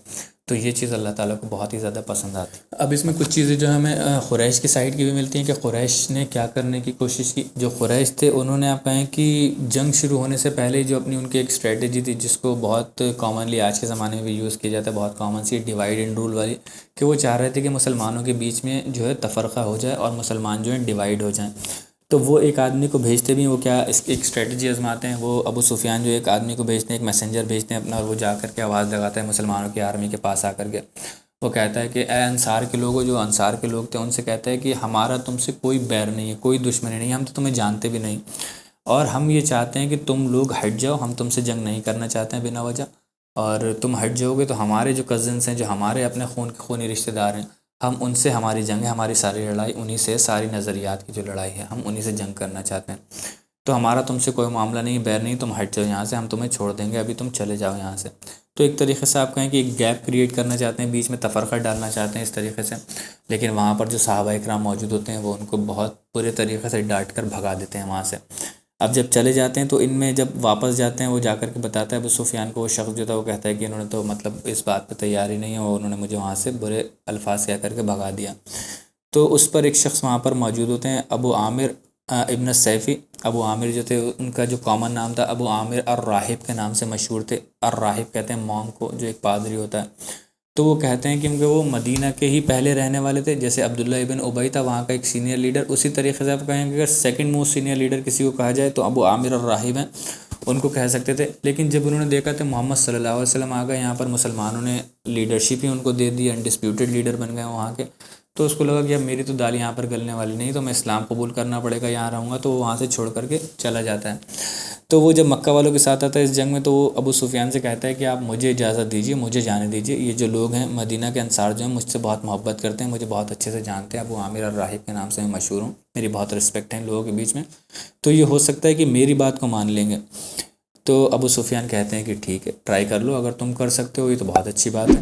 تو یہ چیز اللہ تعالیٰ کو بہت ہی زیادہ پسند آتی ہے۔ اب اس میں کچھ چیزیں جو ہمیں قریش کی سائڈ کی بھی ملتی ہیں کہ قریش نے کیا کرنے کی کوشش کی۔ جو قریش تھے انہوں نے آپ کہیں کہ جنگ شروع ہونے سے پہلے جو اپنی ان کی ایک اسٹریٹجی تھی، جس کو بہت کامنلی آج کے زمانے میں بھی یوز کیا جاتا ہے، بہت کامن سی ڈیوائڈ اینڈ رول والی، کہ وہ چاہ رہے تھے کہ مسلمانوں کے بیچ میں جو ہے تفرقہ ہو جائے اور مسلمان جو ہیں ڈیوائڈ ہو جائیں۔ تو وہ ایک آدمی کو بھیجتے بھی ہیں، وہ کیا اس کی ایک اسٹریٹجی آزماتے ہیں، وہ ابو سفیان جو ایک آدمی کو بھیجتے ہیں، ایک میسنجر بھیجتے ہیں اپنا، اور وہ جا کر کے آواز لگاتا ہے مسلمانوں کی آرمی کے پاس آ کر کے، وہ کہتا ہے کہ اے انصار کے لوگوں، جو انصار کے لوگ تھے ان سے کہتا ہے کہ ہمارا تم سے کوئی بیر نہیں ہے، کوئی دشمنی نہیں ہے، ہم تو تمہیں جانتے بھی نہیں، اور ہم یہ چاہتے ہیں کہ تم لوگ ہٹ جاؤ، ہم تم سے جنگ نہیں کرنا چاہتے ہیں بنا وجہ، اور تم ہٹ جاؤ گے تو ہمارے جو کزنس ہیں، جو ہمارے اپنے خونی رشتہ دار ہیں، ہم ان سے ہماری جنگ ہے، ہماری ساری لڑائی انہی سے، ساری نظریات کی جو لڑائی ہے ہم انہی سے جنگ کرنا چاہتے ہیں، تو ہمارا تم سے کوئی معاملہ نہیں، بیر نہیں، تم ہٹ جاؤ یہاں سے، ہم تمہیں چھوڑ دیں گے، ابھی تم چلے جاؤ یہاں سے۔ تو ایک طریقے سے آپ کہیں کہ ایک گیپ کریٹ کرنا چاہتے ہیں، بیچ میں تفرقہ ڈالنا چاہتے ہیں اس طریقے سے، لیکن وہاں پر جو صحابہ اکرام موجود ہوتے ہیں وہ ان کو بہت برے طریقے سے ڈانٹ کر بھگا دیتے ہیں وہاں سے۔ اب جب چلے جاتے ہیں تو ان میں جب واپس جاتے ہیں، وہ جا کر کے بتاتا ہے ابو سفیان کو، وہ شخص جو تھا وہ کہتا ہے کہ انہوں نے تو مطلب اس بات پہ تیار ہی نہیں ہے، اور انہوں نے مجھے وہاں سے برے الفاظ کہہ کر کے بھگا دیا۔ تو اس پر ایک شخص وہاں پر موجود ہوتے ہیں، ابو عامر ابن السیفی۔ ابو عامر جو تھے ان کا جو کامن نام تھا ابو عامر الراہب کے نام سے مشہور تھے، الراہب کہتے ہیں مونک کو، جو ایک پادری ہوتا ہے۔ تو وہ کہتے ہیں کیونکہ وہ مدینہ کے ہی پہلے رہنے والے تھے، جیسے عبداللہ ابن ابی تھا وہاں کا ایک سینئر لیڈر، اسی طریقے سے آپ کہیں کہ اگر سیکنڈ موسٹ سینئر لیڈر کسی کو کہا جائے تو ابو عامر الراہب ہیں، ان کو کہہ سکتے تھے۔ لیکن جب انہوں نے دیکھا کہ محمد صلی اللہ علیہ وسلم آ گئے یہاں پر، مسلمانوں نے لیڈرشپ ہی ان کو دے دی، انڈسپیوٹڈ لیڈر بن گئے وہاں کے، تو اس کو لگا کہ اب میری تو دال یہاں پر گلنے والی نہیں، تو میں اسلام قبول کرنا پڑے گا، یہاں رہوں گا، تو وہ وہاں سے چھوڑ کر کے چلا جاتا ہے۔ تو وہ جب مکہ والوں کے ساتھ آتا ہے اس جنگ میں، تو وہ ابو سفیان سے کہتا ہے کہ آپ مجھے اجازت دیجیے، مجھے جانے دیجیے، یہ جو لوگ ہیں مدینہ کے انصار جو ہیں مجھ سے بہت محبت کرتے ہیں، مجھے بہت اچھے سے جانتے ہیں، ابو عامر الراہب کے نام سے میں مشہور ہوں، میری بہت رسپیکٹ ہے ان لوگوں کے بیچ میں، تو یہ ہو سکتا ہے کہ میری بات کو مان لیں گے۔ تو ابو سفیان کہتے ہیں کہ ٹھیک ہے، ٹرائی کر لو، اگر تم کر سکتے ہو یہ تو بہت اچھی بات ہے،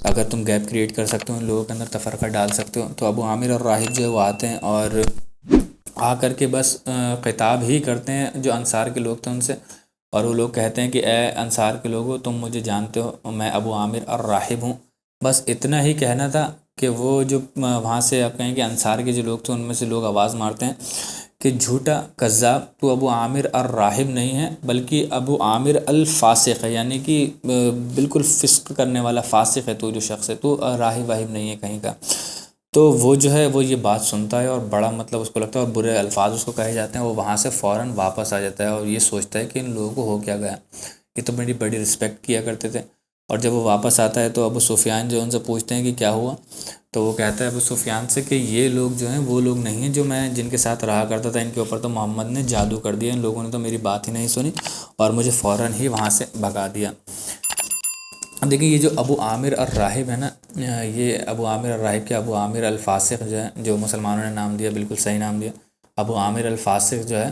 اگر تم گیپ کریٹ کر سکتے ہو، ان لوگوں کے اندر تفرقہ ڈال سکتے ہو۔ تو ابو عامر الراہب جو ہے وہ آتے ہیں اور آ کر کے بس خطاب ہی کرتے ہیں جو انصار کے لوگ تھے ان سے، اور وہ لوگ کہتے ہیں کہ اے انصار کے لوگوں، تم مجھے جانتے ہو، میں ابو عامر الراہب ہوں۔ بس اتنا ہی کہنا تھا کہ وہ جو وہاں سے آپ کہیں کہ انصار کے جو لوگ تھے ان میں سے لوگ آواز مارتے ہیں کہ جھوٹا کذاب، تو ابو عامر الراہب نہیں ہے بلکہ ابو عامر الفاسق ہے، یعنی کہ بالکل فسق کرنے والا فاسق ہے تو جو شخص ہے، تو راہب واہب نہیں ہے کہیں کا۔ تو وہ جو ہے وہ یہ بات سنتا ہے اور بڑا مطلب اس کو لگتا ہے، اور برے الفاظ اس کو کہے جاتے ہیں، وہ وہاں سے فوراً واپس آ جاتا ہے اور یہ سوچتا ہے کہ ان لوگوں کو ہو کیا گیا، یہ تو میری بڑی رسپیکٹ کیا کرتے تھے۔ اور جب وہ واپس آتا ہے تو ابو سفیان جو ان سے پوچھتے ہیں کہ کیا ہوا، تو وہ کہتا ہے ابو سفیان سے کہ یہ لوگ جو ہیں وہ لوگ نہیں ہیں جو میں جن کے ساتھ رہا کرتا تھا، ان کے اوپر تو محمد نے جادو کر دیا، ان لوگوں نے تو میری بات ہی نہیں سنی اور مجھے فوراً ہی وہاں سے بھگا دیا۔ دیکھیں یہ جو ابو عامر الراہب ہے نا، یہ ابو عامر الراہب کے ابو عامر الفاسق جو ہے، جو مسلمانوں نے نام دیا، بالکل صحیح نام دیا، ابو عامر الفاسق جو ہے،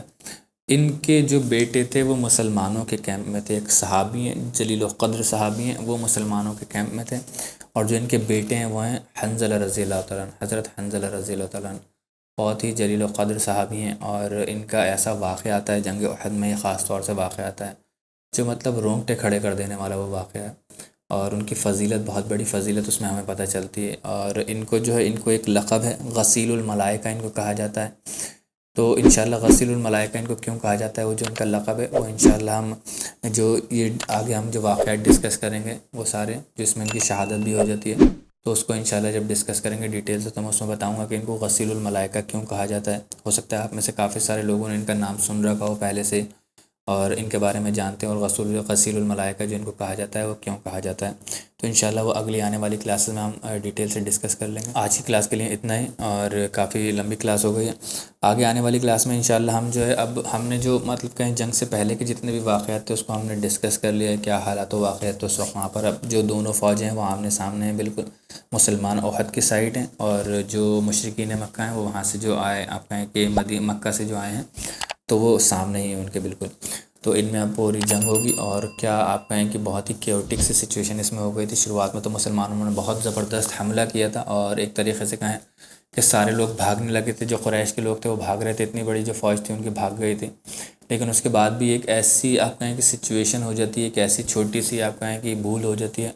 ان کے جو بیٹے تھے وہ مسلمانوں کے کیمپ میں تھے، ایک صحابی ہیں جلیل القدر صحابی ہیں، وہ مسلمانوں کے کیمپ میں تھے، اور جو ان کے بیٹے ہیں وہ ہیں حنظلہ رضی اللہ تعالیٰ عنہ، حضرت حنظلہ رضی اللہ تعالیٰ عنہ، بہت ہی جلیل القدر صحابی ہیں، اور ان کا ایسا واقعہ آتا ہے جنگ احد میں، یہ خاص طور سے واقعہ آتا ہے جو مطلب رونگٹے کھڑے کر دینے والا وہ واقعہ ہے، اور ان کی فضیلت، بہت بڑی فضیلت اس میں ہمیں پتہ چلتی ہے، اور ان کو جو ہے ان کو ایک لقب ہے غسیل الملائکہ ان کو کہا جاتا ہے۔ تو انشاءاللہ غسیل الملائکہ ان کو کیوں کہا جاتا ہے، وہ جو ان کا لقب ہے وہ انشاءاللہ ہم جو یہ آگے ہم جو واقعات ڈسکس کریں گے وہ سارے، جس میں ان کی شہادت بھی ہو جاتی ہے، تو اس کو انشاءاللہ جب ڈسکس کریں گے ڈیٹیل سے تو میں اس میں بتاؤں گا کہ ان کو غسیل الملائکہ کیوں کہا جاتا ہے۔ ہو سکتا ہے آپ میں سے کافی سارے لوگوں نے ان کا نام سن رکھا ہو پہلے سے اور ان کے بارے میں جانتے ہیں، اور غسیل الملائکہ جو ان کو کہا جاتا ہے وہ کیوں کہا جاتا ہے، تو انشاءاللہ وہ اگلی آنے والی کلاسز میں ہم ڈیٹیل سے ڈسکس کر لیں گے۔ آج کی کلاس کے لیے اتنا ہی، اور کافی لمبی کلاس ہو گئی ہے۔ آگے آنے والی کلاس میں انشاءاللہ ہم جو ہے، اب ہم نے جو مطلب کہیں جنگ سے پہلے کے جتنے بھی واقعات تھے اس کو ہم نے ڈسکس کر لیا ہے، کیا حالات و واقعات تو اس وقت وہاں پر اب جو دونوں فوجیں ہیں وہ آمنے سامنے ہیں، بالکل مسلمان احد کی سائڈ ہیں، اور جو مشرکین مکہ ہیں وہ وہاں سے جو آئے، آپ کہیں کہ مکہ سے جو آئے ہیں تو وہ سامنے ہی ہیں ان کے بالکل، تو ان میں اب پوری جنگ ہوگی، اور کیا آپ کہیں کہ بہت ہی کیوٹک سی سچویشن اس میں ہو گئی تھی۔ شروعات میں تو مسلمانوں نے بہت زبردست حملہ کیا تھا، اور ایک طریقے سے کہیں کہ سارے لوگ بھاگنے لگے تھے، جو قریش کے لوگ تھے وہ بھاگ رہے تھے، اتنی بڑی جو فوج تھی ان کی بھاگ گئی تھی، لیکن اس کے بعد بھی ایک ایسی آپ کہیں کہ سچویشن ہو جاتی ہے، ایک ایسی چھوٹی سی آپ کہیں کہ بھول ہو جاتی ہے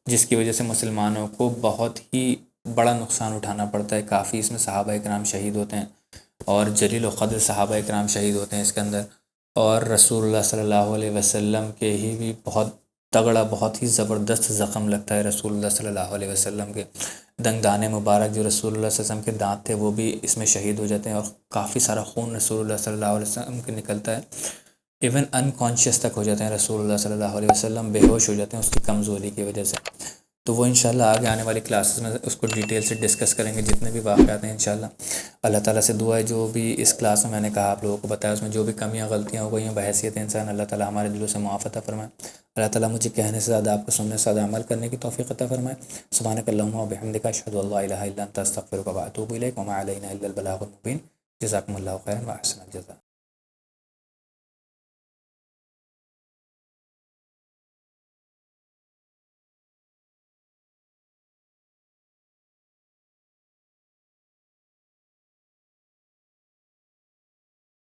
جس کی وجہ سے مسلمانوں کو بہت ہی بڑا نقصان اٹھانا پڑتا ہے، کافی اس میں صحابہ کرام شہید ہوتے ہیں، اور جلیل القدر صحابہ کرام شہید ہوتے ہیں اس کے اندر، اور رسول اللہ صلی اللہ علیہ وسلم کے ہی بھی بہت تگڑا، بہت ہی زبردست زخم لگتا ہے رسول اللہ صلی اللہ علیہ وسلم کے دندان مبارک، جو رسول اللہ صلی اللہ علیہ وسلم کے دانت تھے وہ بھی اس میں شہید ہو جاتے ہیں، اور کافی سارا خون رسول اللہ صلی اللہ علیہ وسلم کے نکلتا ہے، ایون انکانشیس تک ہو جاتے ہیں رسول اللہ صلی اللہ علیہ وسلم، بے ہوش ہو جاتے ہیں اس کی کمزوری کی وجہ سے۔ تو وہ انشاءاللہ آگے آنے والی کلاسز میں اس کو ڈیٹیل سے ڈسکس کریں گے، جتنے بھی واقعات ہیں انشاءاللہ۔ اللہ تعالیٰ سے دعا ہے جو بھی اس کلاس میں نے کہا آپ لوگوں کو بتایا، اس میں جو بھی کمیاں غلطیاں ہو گئی ہیں بحیثیت انسان، اللہ تعالیٰ ہمارے دلوں سے معاف عطا فرمائے، اللہ تعالیٰ مجھے کہنے سے زیادہ آپ کو سننے سے زیادہ عمل کرنے کی توفیق عطا فرمائے۔ سبحانک اللہم و بحمدک، اشہد ان لا الہ الا انت، استغفرک و اتوب الیک، وما علینا الا البلاغ المبین۔ جزاکم اللہ خیرا و احسن الجزاء۔